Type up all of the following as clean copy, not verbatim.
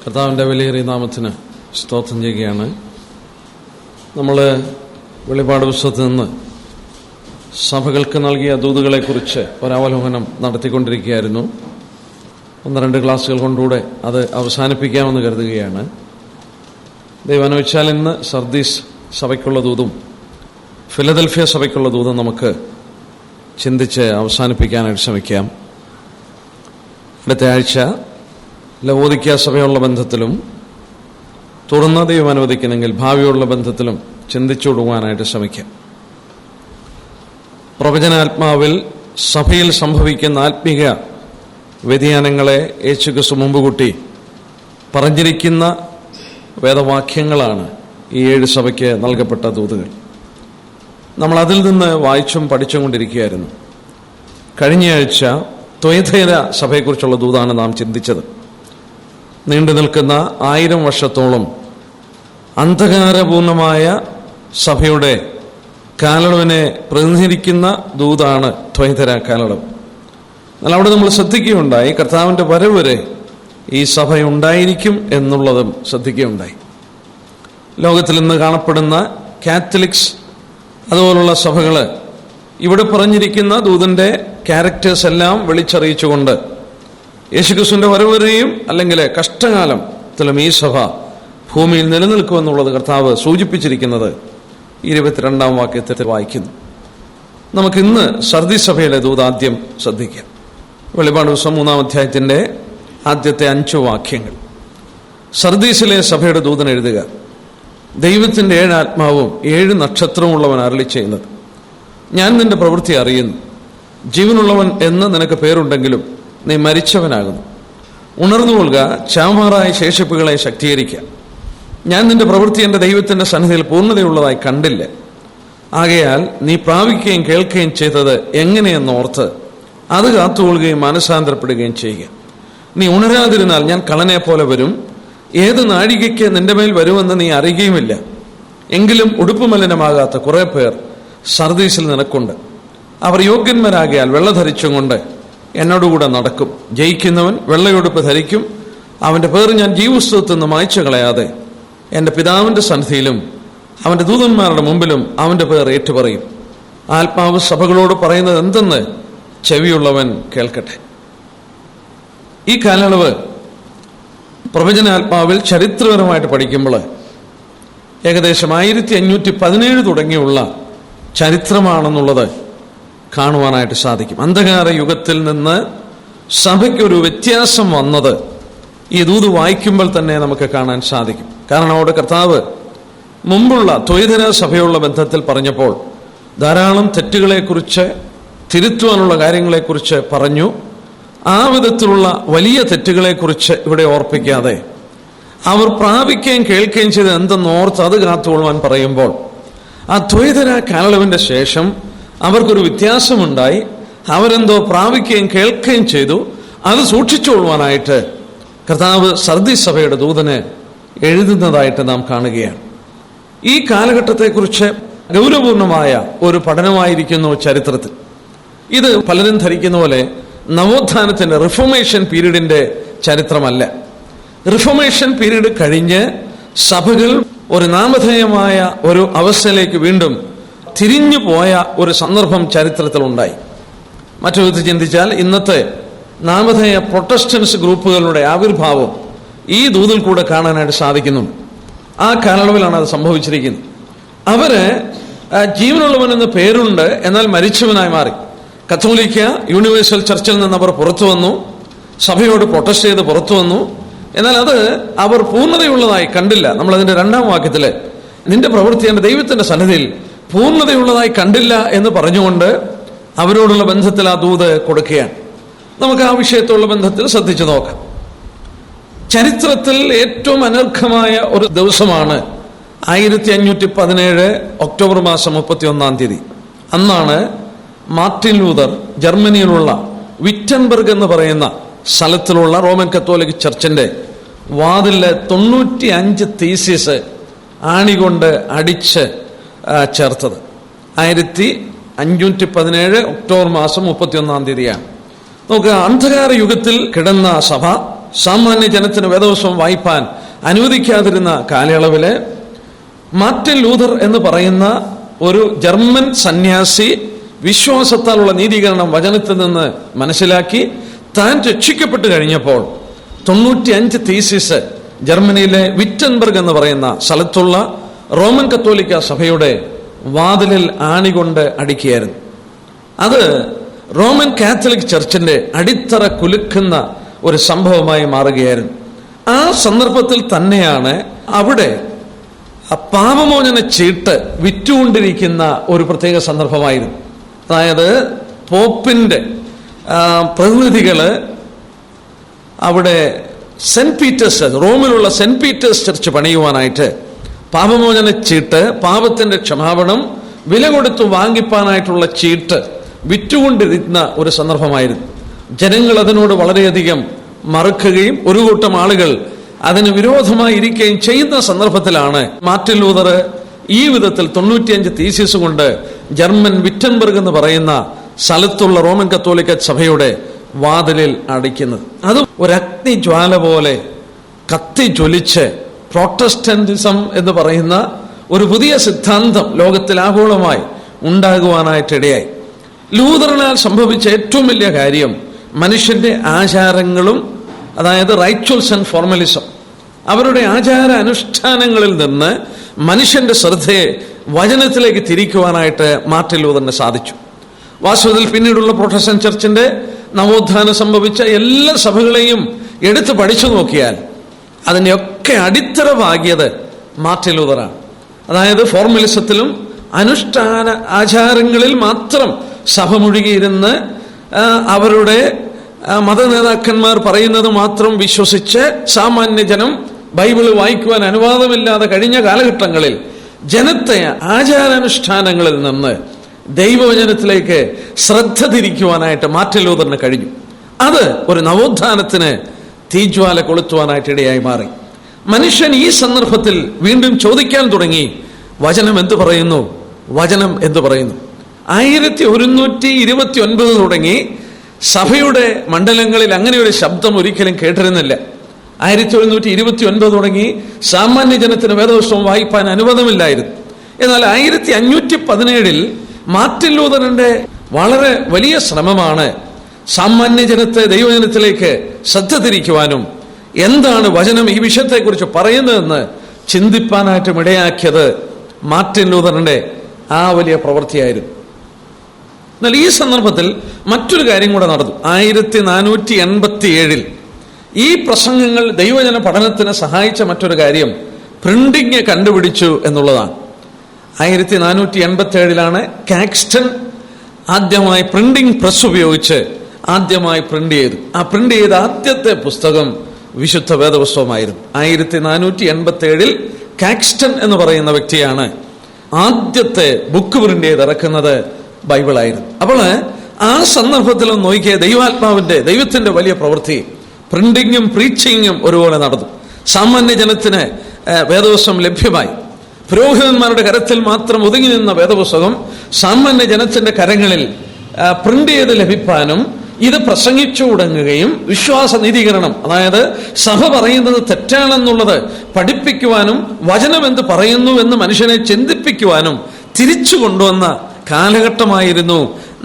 കർത്താവിൻ്റെ വിലയേറിയ നാമത്തിന് സ്തോത്രം ചെയ്യുകയാണ്. നമ്മൾ വെളിപ്പാട് പുസ്തകത്തിൽ നിന്ന് സഭകൾക്ക് നൽകിയ ദൂതുകളെക്കുറിച്ച് ഒരവലോകനം നടത്തിക്കൊണ്ടിരിക്കുകയായിരുന്നു. 1-2 ക്ലാസ്സുകൾ കൊണ്ടുകൂടെ അത് അവസാനിപ്പിക്കാമെന്ന് കരുതുകയാണ്. ദൈവം അനുവദിച്ചാൽ ഇന്ന് സർദീസ് സഭയ്ക്കുള്ള ദൂതും ഫിലദൽഫിയ സഭയ്ക്കുള്ള ദൂതും നമുക്ക് ചിന്തിച്ച് അവസാനിപ്പിക്കാനായിട്ട് ശ്രമിക്കാം. അടുത്ത ആഴ്ച ലവോദിക്ക സഭയുള്ള ബന്ധത്തിലും തുറന്ന ദൈവം അനുവദിക്കുന്നെങ്കിൽ ഭാവിയുള്ള ബന്ധത്തിലും ചിന്തിച്ചുകൊടുക്കുവാനായിട്ട് ശ്രമിക്കാം. പ്രവചനാത്മാവിൽ സഭയിൽ സംഭവിക്കുന്ന ആത്മീക വ്യതിയാനങ്ങളെ യേശുക്രിസ്തു മുമ്പ് കൂട്ടി പറഞ്ഞിരിക്കുന്ന വേദവാക്യങ്ങളാണ് ഈ 7 സഭയ്ക്ക് നൽകപ്പെട്ട ദൂതുകൾ. നമ്മൾ അതിൽ നിന്ന് വായിച്ചും പഠിച്ചും കൊണ്ടിരിക്കുകയായിരുന്നു. കഴിഞ്ഞയാഴ്ച ത്വയഥൈര സഭയെക്കുറിച്ചുള്ള ദൂതാണ് നാം ചിന്തിച്ചത്. നീണ്ടു നിൽക്കുന്ന 1000 വർഷത്തോളം അന്ധകാരപൂർണമായ സഭയുടെ കാലളവിനെ പ്രതിനിധീകരിക്കുന്ന ദൂതാണ് ത്വയഥൈര കാലളവ്. എന്നാൽ അവിടെ നമ്മൾ ശ്രദ്ധിക്കുകയുണ്ടായി, കർത്താവിൻ്റെ വരവ് വരെ ഈ സഭ ഉണ്ടായിരിക്കും എന്നുള്ളതും ശ്രദ്ധിക്കുകയുണ്ടായി. ലോകത്തിൽ ഇന്ന് കാണപ്പെടുന്ന കാത്തലിക്സ് അതുപോലുള്ള സഭകൾ ഇവിടെ പറഞ്ഞിരിക്കുന്ന ദൂതന്റെ ക്യാരക്ടേഴ്സ് എല്ലാം വിളിച്ചറിയിച്ചുകൊണ്ട് യേശുക്രിസ്തുവിന്റെ വരവരെയും അല്ലെങ്കിൽ കഷ്ടകാലത്തിലും ഈ സഭ ഭൂമിയിൽ നിലനിൽക്കുമെന്നുള്ളത് കർത്താവ് സൂചിപ്പിച്ചിരിക്കുന്നത് 22-ാം വാക്യത്തിൽ വായിക്കുന്നു. നമുക്കിന്ന് സർദീസ് സഭയുടെ ദൂത് ആദ്യം ശ്രദ്ധിക്കാം. വെളിപ്പാട് പുസ്തകം 3-ാം അധ്യായത്തിന്റെ ആദ്യത്തെ 5 വാക്യങ്ങൾ. സർദീസിലെ സഭയുടെ ദൂതൻ എഴുതുക: ദൈവത്തിന്റെ 7 ആത്മാവും 7 നക്ഷത്രവും ഉള്ളവൻ അരുളി ചെയ്യുന്നത്, ഞാൻ നിന്റെ പ്രവൃത്തി അറിയുന്നു. ജീവനുള്ളവൻ എന്ന് നിനക്ക് പേരുണ്ടെങ്കിലും നീ മരിച്ചവനാകുന്നു. ഉണർന്നുകൊള്ളുക, ചാമാറായ ശേഷിപ്പുകളെ ശക്തീകരിക്കുക. ഞാൻ നിന്റെ പ്രവൃത്തി എന്റെ ദൈവത്തിന്റെ സന്നിധിയിൽ പൂർണ്ണതയുള്ളതായി കണ്ടില്ല. ആകയാൽ നീ പ്രാപിക്കുകയും കേൾക്കുകയും ചെയ്തത് എങ്ങനെയെന്നോർത്ത് അത് കാത്തുകൊള്ളുകയും മനസ്സാന്തരപ്പെടുകയും ചെയ്യുക. നീ ഉണരാതിരുന്നാൽ ഞാൻ കള്ളനെ പോലെ വരും. ഏത് നാഴികയ്ക്ക് നിന്റെ മേൽ വരുമെന്ന് നീ അറിയുകയുമില്ല. എങ്കിലും ഉടുപ്പ് മലിനമാകാത്ത കുറെ പേർ സർദീസിൽ നിനക്കുണ്ട്. അവർ യോഗ്യന്മാരാകിയാൽ വെള്ള ധരിച്ചും കൊണ്ട് എന്നോടുകൂടെ നടക്കും. ജയിക്കുന്നവൻ വെള്ളയുടുപ്പ് ധരിക്കും. അവന്റെ പേർ ഞാൻ ജീവപുസ്തകത്തിൽ നിന്ന് മായ്ച്ചു കളയാതെ എന്റെ പിതാവിന്റെ സന്നിധിയിലും അവന്റെ ദൂതന്മാരുടെ മുമ്പിലും അവന്റെ പേർ ഏറ്റുപറയും. ആത്മാവ് സഭകളോട് പറയുന്നത് എന്തെന്ന് ചെവിയുള്ളവൻ കേൾക്കട്ടെ. ഈ കാലയളവ് പ്രവചനാത്മാവിൽ ചരിത്രപരമായിട്ട് പഠിക്കുമ്പോൾ ഏകദേശം 1517 തുടങ്ങിയുള്ള ചരിത്രമാണെന്നുള്ളത് കാണുവാനായിട്ട് സാധിക്കും. അന്ധകാര യുഗത്തിൽ നിന്ന് സഭയ്ക്കൊരു വ്യത്യാസം വന്നത് ഈ ദൂത് വായിക്കുമ്പോൾ തന്നെ നമുക്ക് കാണാൻ സാധിക്കും. കാരണം അവിടെ കർത്താവ് മുമ്പുള്ള ത്വയഥൈര സഭയുള്ള ബന്ധത്തിൽ പറഞ്ഞപ്പോൾ ധാരാളം തെറ്റുകളെക്കുറിച്ച് തിരുത്തുവാനുള്ള കാര്യങ്ങളെക്കുറിച്ച് പറഞ്ഞു. ആ വിധത്തിലുള്ള വലിയ തെറ്റുകളെക്കുറിച്ച് ഇവിടെ ഓർപ്പിക്കാതെ അവർ പ്രാപിക്കുകയും കേൾക്കുകയും ചെയ്ത് എന്തെന്നോർത്ത് അത് കാത്തുകൊള്ളുവാൻ പറയുമ്പോൾ ആ ത്വയഥൈര കാലയളവിന്റെ ശേഷം അവർക്കൊരു വ്യത്യാസമുണ്ടായി. അവരെന്തോ പ്രാപിക്കുകയും കേൾക്കുകയും ചെയ്തു. അത് സൂക്ഷിച്ചുകൊള്ളുവാനായിട്ട് കർത്താവ് സർദീസ് സഭയുടെ ദൂതന് എഴുതുന്നതായിട്ട് നാം കാണുകയാണ്. ഈ കാലഘട്ടത്തെക്കുറിച്ച് ഗൗരവപൂർണമായ ഒരു പഠനമായിരിക്കുന്നു ചരിത്രത്തിൽ. ഇത് പലരും ധരിക്കുന്ന പോലെ നവോത്ഥാനത്തിന്റെ റിഫോർമേഷൻ പീരീഡിന്റെ ചരിത്രമല്ല. റിഫോർമേഷൻ പീരീഡ് കഴിഞ്ഞ് സഭകൾ ഒരു നാമധേയമായ ഒരു അവസ്ഥയിലേക്ക് വീണ്ടും തിരിഞ്ഞു പോയ ഒരു സന്ദർഭം ചരിത്രത്തിലുണ്ടായി. മറ്റു വിധത്തിൽ ചിന്തിച്ചാൽ ഇന്നത്തെ നാമധേയ പ്രൊട്ടസ്റ്റൻസ് ഗ്രൂപ്പുകളുടെ ആവിർഭാവം ഈ ദൂതിൽ കൂടെ കാണാനായിട്ട് സാധിക്കുന്നു. ആ കാലയളവിലാണ് അത് സംഭവിച്ചിരിക്കുന്നത്. അവര് ജീവനുള്ളവനെന്ന് പേരുണ്ട്, എന്നാൽ മരിച്ചവനായി മാറി. കത്തോലിക്ക യൂണിവേഴ്സൽ ചർച്ചിൽ നിന്ന് അവർ പുറത്തു വന്നു, സഭയോട് പ്രൊട്ടസ്റ്റ് ചെയ്ത് പുറത്തു വന്നു. എന്നാൽ അത് അവർ പൂർണ്ണതയുള്ളതായി കണ്ടില്ല. നമ്മളതിന്റെ 2-ാം വാക്യത്തില് നിന്റെ പ്രവൃത്തി എന്റെ ദൈവത്തിന്റെ സന്നിധിയിൽ പൂർണ്ണതയുള്ളതായി കണ്ടില്ല എന്ന് പറഞ്ഞുകൊണ്ട് അവരോടുള്ള ബന്ധത്തിൽ ആ ദൂത് കൊടുക്കുകയാണ്. നമുക്ക് ആ വിഷയത്തോടുള്ള ബന്ധത്തിൽ ശ്രദ്ധിച്ചു നോക്കാം. ചരിത്രത്തിൽ ഏറ്റവും അനർഘമായ ഒരു ദിവസമാണ് 1517 ഒക്ടോബർ മാസം 31-ാം തീയതി. അന്നാണ് മാർട്ടിൻ ലൂതർ ജർമ്മനിയിലുള്ള വിറ്റൻബർഗ് എന്ന് പറയുന്ന സ്ഥലത്തിലുള്ള റോമൻ കത്തോലിക് ചർച്ചിന്റെ വാതിലെ 95 തീസിസ് ആണികൊണ്ട് അടിച്ച് ചേർത്തത്. 1517 ഒക്ടോബർ മാസം 31-ാം തീയതിയാണ്. നോക്കുക, അന്ധകാര യുഗത്തിൽ കിടന്ന സഭ സാമാന്യ ജനത്തിന് വേദപുസ്തകം വായിപ്പാൻ അനുവദിക്കാതിരുന്ന കാലയളവില് മാർട്ടിൻ ലൂഥർ എന്ന് പറയുന്ന ഒരു ജർമ്മൻ സന്യാസി വിശ്വാസത്താലുള്ള നീതീകരണം വചനത്തിൽ നിന്ന് മനസ്സിലാക്കി താൻ രക്ഷിക്കപ്പെട്ടു കഴിഞ്ഞപ്പോൾ 95 തീസിസ് ജർമ്മനിയിലെ വിറ്റൻബർഗ് എന്ന് പറയുന്ന സ്ഥലത്തുള്ള റോമൻ കത്തോലിക്ക സഭയുടെ വാതിലിൽ ആണികൊണ്ട് അടിക്കുകയായിരുന്നു. അത് റോമൻ കാത്തലിക് ചർച്ചിന്റെ അടിത്തറ കുലുക്കുന്ന ഒരു സംഭവമായി മാറുകയായിരുന്നു. ആ സന്ദർഭത്തിൽ തന്നെയാണ് അവിടെ പാപമോചന ചീട്ട് വിറ്റുകൊണ്ടിരിക്കുന്ന ഒരു പ്രത്യേക സന്ദർഭമായിരുന്നു. അതായത് പോപ്പിന്റെ പ്രതിനിധികള് അവിടെ സെന്റ് പീറ്റേഴ്സ്, റോമിലുള്ള സെന്റ് പീറ്റേഴ്സ് ചർച്ച് പണിയുവാനായിട്ട് പാപമോചന ചീട്ട്, പാപത്തിന്റെ ക്ഷമാപണം വില കൊടുത്തു വാങ്ങിപ്പാനായിട്ടുള്ള ചീട്ട് വിറ്റുകൊണ്ടിരുന്ന ഒരു സന്ദർഭമായിരുന്നു. ജനങ്ങൾ അതിനോട് വളരെയധികം മറുക്കുകയും ഒരു കൂട്ടം ആളുകൾ അതിന് വിരോധമായി ഇരിക്കുകയും ചെയ്യുന്ന സന്ദർഭത്തിലാണ് മാർട്ടിൻ ലൂഥർ ഈ വിധത്തിൽ 95 തീസിസ് കൊണ്ട് ജർമ്മൻ വിറ്റൻബർഗ് എന്ന് പറയുന്ന സ്ഥലത്തുള്ള റോമൻ കത്തോലിക്ക സഭയുടെ വാതിലിൽ അടിക്കുന്നത്. അത് ഒരു അഗ്നിജ്വാല പോലെ കത്തി ജ്വലിച്ച് പ്രോട്ടസ്റ്റന്റിസം എന്ന് പറയുന്ന ഒരു പുതിയ സിദ്ധാന്തം ലോകത്തിൽ ആഗോളമായി ഉണ്ടാകുവാനായിട്ടിടയായി. ലൂഥറിനാൽ സംഭവിച്ച ഏറ്റവും വലിയ കാര്യം മനുഷ്യന്റെ ആചാരങ്ങളും, അതായത് റൈച്വൽസ് ആൻഡ് ഫോർമലിസം, അവരുടെ ആചാര അനുഷ്ഠാനങ്ങളിൽ നിന്ന് മനുഷ്യന്റെ ശ്രദ്ധയെ വചനത്തിലേക്ക് തിരിക്കുവാനായിട്ട് മാർട്ടിൻ ലൂഥറിന് സാധിച്ചു. വാസ്തവത്തിൽ പിന്നീടുള്ള പ്രൊട്ടസ്റ്റന്റ് ചർച്ചിന്റെ നവോത്ഥാനം സംഭവിച്ച എല്ലാ സഭകളെയും എടുത്തു പഠിച്ചു നോക്കിയാൽ അതിനെയൊക്കെ അടിത്തറവാകിയത് മാർട്ടിൻ ലൂഥറാണ്. അതായത് ഫോർമലിസത്തിലും അനുഷ്ഠാന ആചാരങ്ങളിൽ മാത്രം സഭ മുഴുകിയിരുന്ന് അവരുടെ മതനേതാക്കന്മാർ പറയുന്നത് മാത്രം വിശ്വസിച്ച് സാമാന്യ ജനം ബൈബിള് വായിക്കുവാൻ അനുവാദമില്ലാതെ കഴിഞ്ഞ കാലഘട്ടങ്ങളിൽ ജനത്തെ ആചാരാനുഷ്ഠാനങ്ങളിൽ നിന്ന് ദൈവവചനത്തിലേക്ക് ശ്രദ്ധ തിരിക്കുവാനായിട്ട് മാർട്ടിൻ ലൂഥറിന് കഴിഞ്ഞു. അത് ഒരു നവോത്ഥാനത്തിന് തീജ്വാല കൊളുത്തുവാനായിട്ട് ഇടയായി മാറി. മനുഷ്യൻ ഈ സന്ദർഭത്തിൽ വീണ്ടും ചോദിക്കാൻ തുടങ്ങി, വചനം എന്തു പറയുന്നു, വചനം എന്തു പറയുന്നു. 1129 തുടങ്ങി സഭയുടെ മണ്ഡലങ്ങളിൽ അങ്ങനെ ഒരു ശബ്ദം ഒരിക്കലും കേട്ടിരുന്നില്ല. 1129 തുടങ്ങി സാമാന്യ ജനത്തിന് വേദപുസ്തകം വായിപ്പാൻ അനുവാദമില്ലായിരുന്നു. എന്നാൽ 1517 മാർട്ടിൻ ലൂഥറിന്റെ വളരെ വലിയ ശ്രമമാണ് സാമാന്യ ജനത്തെ ദൈവജനത്തിലേക്ക് ശ്രദ്ധ തിരിക്കുവാനും എന്താണ് വചനം ഈ വിഷയത്തെക്കുറിച്ച് പറയുന്നതെന്ന് ചിന്തിപ്പാനായിട്ടും ഇടയാക്കിയത് മാർട്ടിൻ ലൂഥറിന്റെ ആ വലിയ പ്രവൃത്തിയായിരുന്നു. എന്നാൽ ഈ സന്ദർഭത്തിൽ മറ്റൊരു കാര്യം കൂടെ നടന്നു. 1487 ഈ പ്രസംഗങ്ങൾ ദൈവജന പഠനത്തിന് സഹായിച്ച മറ്റൊരു കാര്യം പ്രിന്റിങ് കണ്ടുപിടിച്ചു എന്നുള്ളതാണ്. 1487 കാക്സ്റ്റൺ ആദ്യമായി പ്രിന്റിംഗ് പ്രസ് ഉപയോഗിച്ച് ആദ്യമായി പ്രിന്റ് ചെയ്തു. ആ പ്രിന്റ് ചെയ്ത ആദ്യത്തെ പുസ്തകം വിശുദ്ധ വേദപുസ്തകമായിരുന്നു. 1487 കാക്സ്റ്റൺ എന്ന് പറയുന്ന വ്യക്തിയാണ് ആദ്യത്തെ ബുക്ക് പ്രിന്റ് ചെയ്ത് ഇറക്കുന്നത് ബൈബിളായിരുന്നു. അപ്പോൾ ആ സന്ദർഭത്തിൽ നോക്കിയ ദൈവത്തിന്റെ വലിയ പ്രവൃത്തി പ്രിന്റിങ്ങും പ്രീച്ചിങ്ങും ഒരുപോലെ നടന്നു. സാമാന്യ ജനത്തിന് വേദപുസ്തകം ലഭ്യമായി. പുരോഹിതന്മാരുടെ കരത്തിൽ മാത്രം ഒതുങ്ങി നിന്ന വേദപുസ്തകം സാമാന്യ ജനത്തിന്റെ കരങ്ങളിൽ പ്രിന്റ് ചെയ്ത് ലഭിക്കാനും ഇത് പ്രസംഗിച്ചു തുടങ്ങുകയും വിശ്വാസ നീതീകരണം, അതായത് സഭ പറയുന്നത് തെറ്റാണെന്നുള്ളത് പഠിപ്പിക്കുവാനും വചനം എന്ത് പറയുന്നു എന്ന് മനുഷ്യനെ ചിന്തിപ്പിക്കുവാനും തിരിച്ചു കൊണ്ടുവന്ന കാലഘട്ടമായിരുന്നു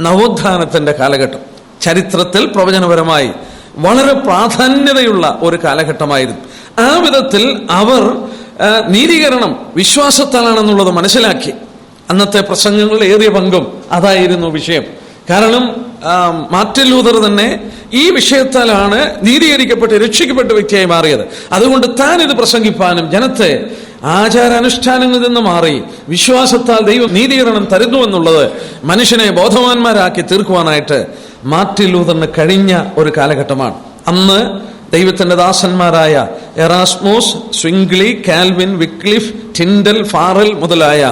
നവോത്ഥാനത്തിന്റെ കാലഘട്ടം. ചരിത്രത്തിൽ പ്രവചനപരമായി വളരെ പ്രാധാന്യതയുള്ള ഒരു കാലഘട്ടമായിരുന്നു. ആ വിധത്തിൽ അവർ നീതീകരണം വിശ്വാസത്താലാണെന്നുള്ളത് മനസ്സിലാക്കി. അന്നത്തെ പ്രസംഗങ്ങളുടെ ഏറിയ പങ്കും അതായിരുന്നു വിഷയം. കാരണം മാർട്ടിൻ ലൂഥർ തന്നെ ഈ വിഷയത്താലാണ് നീതീകരിക്കപ്പെട്ട് രക്ഷിക്കപ്പെട്ട വ്യക്തിയായി മാറിയത്. അതുകൊണ്ട് താൻ ഇത് പ്രസംഗിപ്പാനും ജനത്തെ ആചാരാനുഷ്ഠാനങ്ങളിൽ നിന്ന് മാറി വിശ്വാസത്താൽ ദൈവം നീതീകരണം തരുന്നു എന്നുള്ളത് മനുഷ്യനെ ബോധവാന്മാരാക്കി തീർക്കുവാനായിട്ട് മാർട്ടിൻ ലൂഥറിന് കഴിഞ്ഞ ഒരു കാലഘട്ടമാണ്. അന്ന് ദൈവത്തിന്റെ ദാസന്മാരായ എറാസ്മോസ്, Zwingli, Calvin, Wycliffe, Tyndall, Farrell മുതലായ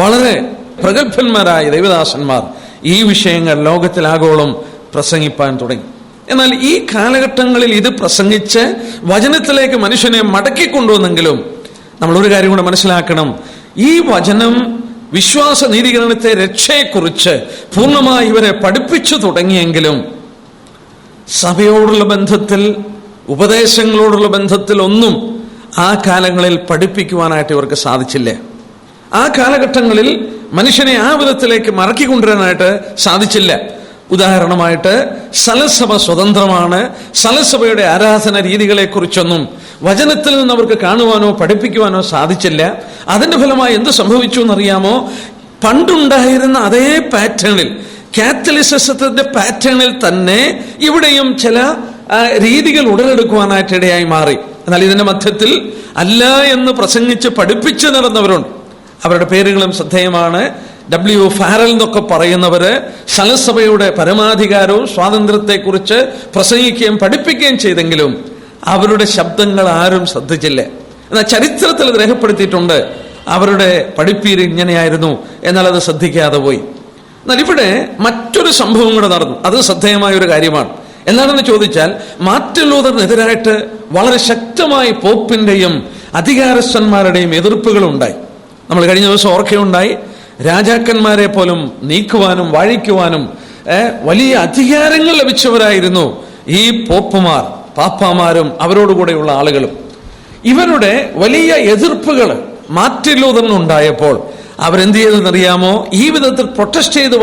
വളരെ പ്രഗത്ഭന്മാരായ ദൈവദാസന്മാർ ഈ വിഷയങ്ങൾ ലോകത്തിലാഗോളം പ്രസംഗിപ്പാൻ തുടങ്ങി. എന്നാൽ ഈ കാലഘട്ടങ്ങളിൽ ഇത് പ്രസംഗിച്ച് വചനത്തിലേക്ക് മനുഷ്യനെ മടക്കിക്കൊണ്ടുവന്നെങ്കിലും നമ്മൾ ഒരു കാര്യം കൂടെ മനസ്സിലാക്കണം. ഈ വചനം വിശ്വാസ നീതീകരണത്തെ, രക്ഷയെക്കുറിച്ച് പൂർണ്ണമായി ഇവരെ പഠിപ്പിച്ചു തുടങ്ങിയെങ്കിലും സഭയോടുള്ള ബന്ധത്തിൽ ഉപദേശങ്ങളോടുള്ള ബന്ധത്തിൽ ഒന്നും ആ കാലങ്ങളിൽ പഠിപ്പിക്കുവാനായിട്ട് ഇവർക്ക് സാധിച്ചില്ല. ആ കാലഘട്ടങ്ങളിൽ മനുഷ്യനെ ആ വിധത്തിലേക്ക് മറക്കിക്കൊണ്ടുവരാനായിട്ട് സാധിച്ചില്ല. ഉദാഹരണമായിട്ട് സലസഭ സ്വതന്ത്രമാണ്, സലസഭയുടെ ആരാധന രീതികളെക്കുറിച്ചൊന്നും വചനത്തിൽ നിന്ന് അവർക്ക് കാണുവാനോ പഠിപ്പിക്കുവാനോ സാധിച്ചില്ല. അതിന്റെ ഫലമായി എന്ത് സംഭവിച്ചു എന്നറിയാമോ? പണ്ടുണ്ടായിരുന്ന അതേ പാറ്റേണിൽ, കാത്തലിസിസത്തിന്റെ പാറ്റേണിൽ തന്നെ ഇവിടെയും ചില രീതികൾ ഉടലെടുക്കുവാനായിട്ട് ഇടയായി മാറി. എന്നാൽ ഇതിന്റെ മധ്യത്തിൽ അല്ല എന്ന് പ്രസംഗിച്ച് പഠിപ്പിച്ചു നടന്നവരുണ്ട്. അവരുടെ പേരുകളും ശ്രദ്ധേയമാണ്. W. ഫാരൽ എന്നൊക്കെ പറയുന്നവര് സലസഭയുടെ പരമാധികാരവും സ്വാതന്ത്ര്യത്തെക്കുറിച്ച് പ്രസംഗിക്കുകയും പഠിപ്പിക്കുകയും ചെയ്തെങ്കിലും അവരുടെ ശബ്ദങ്ങൾ ആരും ശ്രദ്ധിച്ചില്ല. എന്നാൽ ചരിത്രത്തിൽ അത് രേഖപ്പെടുത്തിയിട്ടുണ്ട്. അവരുടെ പഠിപ്പീര് ഇങ്ങനെയായിരുന്നു, എന്നാൽ അത് ശ്രദ്ധിക്കാതെ പോയി. എന്നാൽ ഇവിടെ മറ്റൊരു സംഭവം കൂടെ നടന്നു. അത് ശ്രദ്ധേയമായ ഒരു കാര്യമാണ്. എന്താണെന്ന് ചോദിച്ചാൽ, മാർട്ടിൻ ലൂഥറിനെതിരായിട്ട് വളരെ ശക്തമായി പോപ്പിന്റെയും അധികാരസ്ഥന്മാരുടെയും എതിർപ്പുകൾ ഉണ്ടായി. നമ്മൾ കഴിഞ്ഞ ദിവസം ഓർക്കുകയുണ്ടായി. രാജാക്കന്മാരെ പോലും നീക്കുവാനും വാഴിക്കുവാനും വലിയ അധികാരങ്ങൾ ലഭിച്ചവരായിരുന്നു ഈ പോപ്പുമാർ, പാപ്പാമാരും അവരോടുകൂടെയുള്ള ആളുകളും. ഇവരുടെ വലിയ എതിർപ്പുകൾ മാർട്ടിൻ ലൂഥറിനുണ്ടായപ്പോൾ അവരെന്ത് ചെയ്തെന്നറിയാമോ? ഈ വിധത്തിൽ പ്രൊട്ടസ്റ്റ് ചെയ്ത്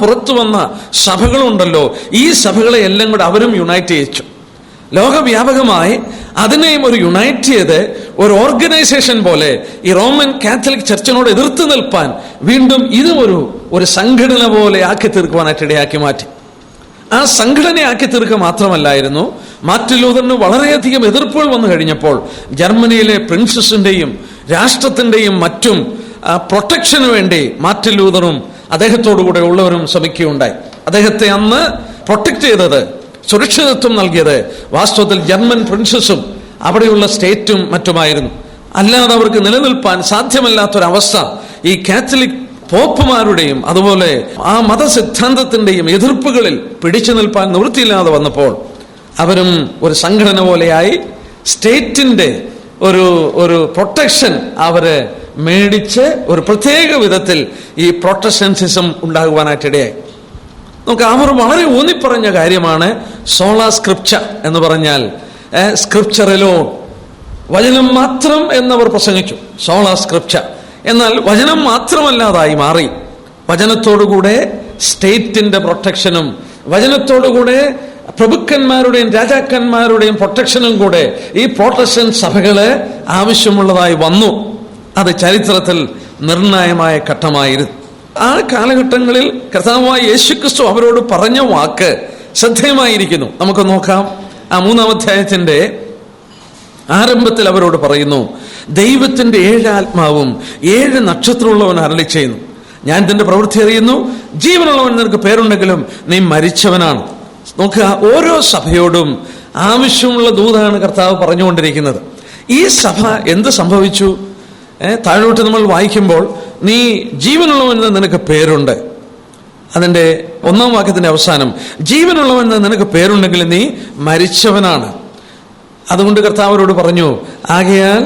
പുറത്തു വന്ന സഭകളുണ്ടല്ലോ, ഈ സഭകളെ എല്ലാം കൂടെ അവരും യുണൈറ്റ് ചെയ്യിച്ചു. ലോകവ്യാപകമായി അതിനെയും ഒരു യുണൈറ്റ് ചെയ്ത് ഒരു ഓർഗനൈസേഷൻ പോലെ ഈ റോമൻ കാത്തലിക് ചർച്ചിനോട് എതിർത്ത് നിൽപ്പാൻ വീണ്ടും ഇതും ഒരു സംഘടന പോലെ ആക്കി തീർക്കുവാനായിട്ട് ഇടയാക്കി മാറ്റി. ആ സംഘടനയാക്കി തീർക്കുക മാത്രമല്ലായിരുന്നു, മാർട്ടിൻ ലൂഥറിന് വളരെയധികം എതിർപ്പുകൾ വന്നു കഴിഞ്ഞപ്പോൾ ജർമ്മനിയിലെ പ്രിൻസസിന്റെയും രാഷ്ട്രത്തിന്റെയും മറ്റും പ്രൊട്ടക്ഷന് വേണ്ടി മാർട്ടിൻ ലൂഥറും അദ്ദേഹത്തോടുകൂടെ ഉള്ളവരും ശ്രമിക്കുകയുണ്ടായി. അദ്ദേഹത്തെ അന്ന് പ്രൊട്ടക്ട് ചെയ്തത്, സുരക്ഷിതത്വം നൽകിയത് വാസ്തവത്തിൽ ജർമ്മൻ പ്രിൻസസും അവിടെയുള്ള സ്റ്റേറ്റും മറ്റുമായിരുന്നു. അല്ലാതെ അവർക്ക് നിലനിൽപ്പാൻ സാധ്യമല്ലാത്തൊരവസ്ഥ ഈ കാത്തലിക് പോപ്പുമാരുടെയും അതുപോലെ ആ മതസിദ്ധാന്തത്തിന്റെയും എതിർപ്പുകളിൽ പിടിച്ചു നിൽപ്പാൻ നിവൃത്തിയില്ലാതെ വന്നപ്പോൾ അവരും ഒരു സംഘടന പോലെയായി സ്റ്റേറ്റിന്റെ ഒരു പ്രൊട്ടക്ഷൻ അവര് മേടിച്ച് ഒരു പ്രത്യേക വിധത്തിൽ ഈ പ്രൊട്ടസ്റ്റന്റിസം ഉണ്ടാകുവാനായിട്ടിടയായി. നമുക്ക് അവർ വളരെ ഊന്നിപ്പറഞ്ഞ കാര്യമാണ് സോളാ സ്ക്രിപ്ചർ എന്ന് പറഞ്ഞാൽ സ്ക്രിപ്ചറിലോ വചനം മാത്രം എന്നവർ പ്രസംഗിച്ചു. സോളാ സ്ക്രിപ്ചർ എന്നാൽ വചനം മാത്രമല്ലാതായി മാറി. വചനത്തോടുകൂടെ സ്റ്റേറ്റിന്റെ പ്രൊട്ടക്ഷനും വചനത്തോടുകൂടെ പ്രഭുക്കന്മാരുടെയും രാജാക്കന്മാരുടെയും പ്രൊട്ടക്ഷനും കൂടെ ഈ പ്രൊട്ടസ്റ്റന്റ് സഭകള് ആവശ്യമുള്ളതായി വന്നു. അത് ചരിത്രത്തിൽ നിർണായകമായ ഘട്ടമായിരുന്നു. ആ കാലഘട്ടങ്ങളിൽ കർത്താവായ യേശുക്രിസ്തു അവരോട് പറഞ്ഞ വാക്ക് ശ്രദ്ധേയമായിരിക്കുന്നു. നമുക്ക് നോക്കാം. ആ 3-ാം അധ്യായത്തിന്റെ ആരംഭത്തിൽ അവരോട് പറയുന്നു, ദൈവത്തിന്റെ 7 ആത്മാവും 7 നക്ഷത്രമുള്ളവൻ അരുളി ചെയ്യുന്നു, ഞാൻ നിന്റെ പ്രവൃത്തി അറിയുന്നു, ജീവനുള്ളവൻ നിനക്ക് പേരുണ്ടെങ്കിലും നീ മരിച്ചവനാണ്. നോക്കുക, ഓരോ സഭയോടും ആവശ്യമുള്ള ദൂതാണ് കർത്താവ് പറഞ്ഞുകൊണ്ടിരിക്കുന്നത്. ഈ സഭ എന്ത് സംഭവിച്ചു? താഴോട്ട് നമ്മൾ വായിക്കുമ്പോൾ, നീ ജീവനുള്ളവനെന്ന് നിനക്ക് പേരുണ്ട്. അതിന്റെ 1-ാം വാക്യത്തിന്റെ അവസാനം, ജീവനുള്ളവനെന്ന് നിനക്ക് പേരുണ്ടെങ്കിൽ നീ മരിച്ചവനാണ്. അതുകൊണ്ട് കർത്താവരോട് പറഞ്ഞു, ആകയാൽ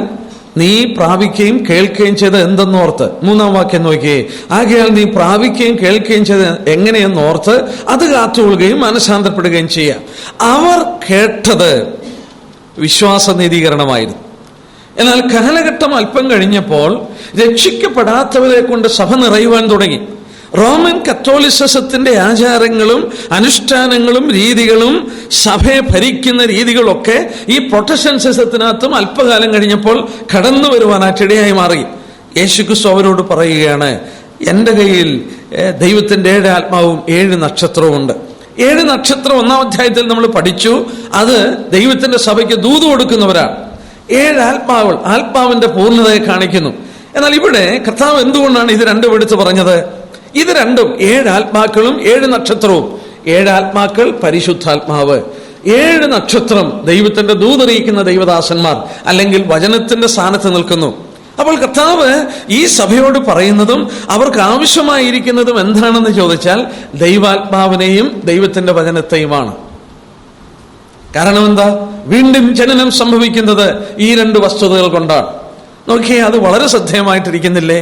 നീ പ്രാപിക്കുകയും കേൾക്കുകയും ചെയ്ത് എന്തെന്നോർത്ത്. 3-ാം വാക്യം നോക്കിയേ, ആകയാൽ നീ പ്രാപിക്കുകയും കേൾക്കുകയും ചെയ്ത് എങ്ങനെയെന്നോർത്ത് അത് കാത്തുകൊള്ളുകയും മനസ്സാന്തരപ്പെടുകയും ചെയ്യുക. അവർ കേട്ടത് വിശ്വാസനീതീകരണമായിരുന്നു. എന്നാൽ കാലഘട്ടം അല്പം കഴിഞ്ഞപ്പോൾ രക്ഷിക്കപ്പെടാത്തവരെ കൊണ്ട് സഭ നിറയുവാൻ തുടങ്ങി. റോമൻ കത്തോലിസത്തിന്റെ ആചാരങ്ങളും അനുഷ്ഠാനങ്ങളും രീതികളും സഭയെ ഭരിക്കുന്ന രീതികളൊക്കെ ഈ പ്രൊട്ടസ്റ്റന്റിസത്തിനകത്തും അല്പകാലം കഴിഞ്ഞപ്പോൾ കടന്നു വരുവാനായിട്ട് ഇടയായി മാറി. യേശുക്രിസ്തു അവരോട് പറയുകയാണ്, എൻ്റെ കയ്യിൽ ദൈവത്തിന്റെ 7 ആത്മാവും 7 നക്ഷത്രവും ഉണ്ട്. 7 നക്ഷത്രം 1-ാം അധ്യായത്തിൽ നമ്മൾ പഠിച്ചു. അത് ദൈവത്തിന്റെ സഭയ്ക്ക് ദൂത് കൊടുക്കുന്നവരാണ്. 7 ആത്മാവുകൾ ആത്മാവിന്റെ പൂർണ്ണതയെ കാണിക്കുന്നു. എന്നാൽ ഇവിടെ കർത്താവ് എന്തുകൊണ്ടാണ് ഇത് രണ്ടും എടുത്തു പറഞ്ഞത്? ഇത് രണ്ടും 7 ആത്മാക്കളും 7 നക്ഷത്രവും. 7 ആത്മാക്കൾ പരിശുദ്ധാത്മാവ്, 7 നക്ഷത്രം ദൈവത്തിന്റെ ദൂതറിയിക്കുന്ന ദൈവദാസന്മാർ അല്ലെങ്കിൽ വചനത്തിന്റെ സ്ഥാനത്ത് നിൽക്കുന്നു. അപ്പോൾ കർത്താവ് ഈ സഭയോട് പറയുന്നതും അവർക്ക് ആവശ്യമായിരിക്കുന്നതും എന്താണെന്ന് ചോദിച്ചാൽ ദൈവാത്മാവിനെയും ദൈവത്തിന്റെ വചനത്തെയുമാണ്. കാരണം എന്താ? വീണ്ടും ജനനം സംഭവിക്കുന്നത് ഈ 2 വസ്തുതകൾ കൊണ്ടാണ്. നോക്കിയേ, അത് വളരെ ശ്രദ്ധേയമായിട്ടിരിക്കുന്നില്ലേ?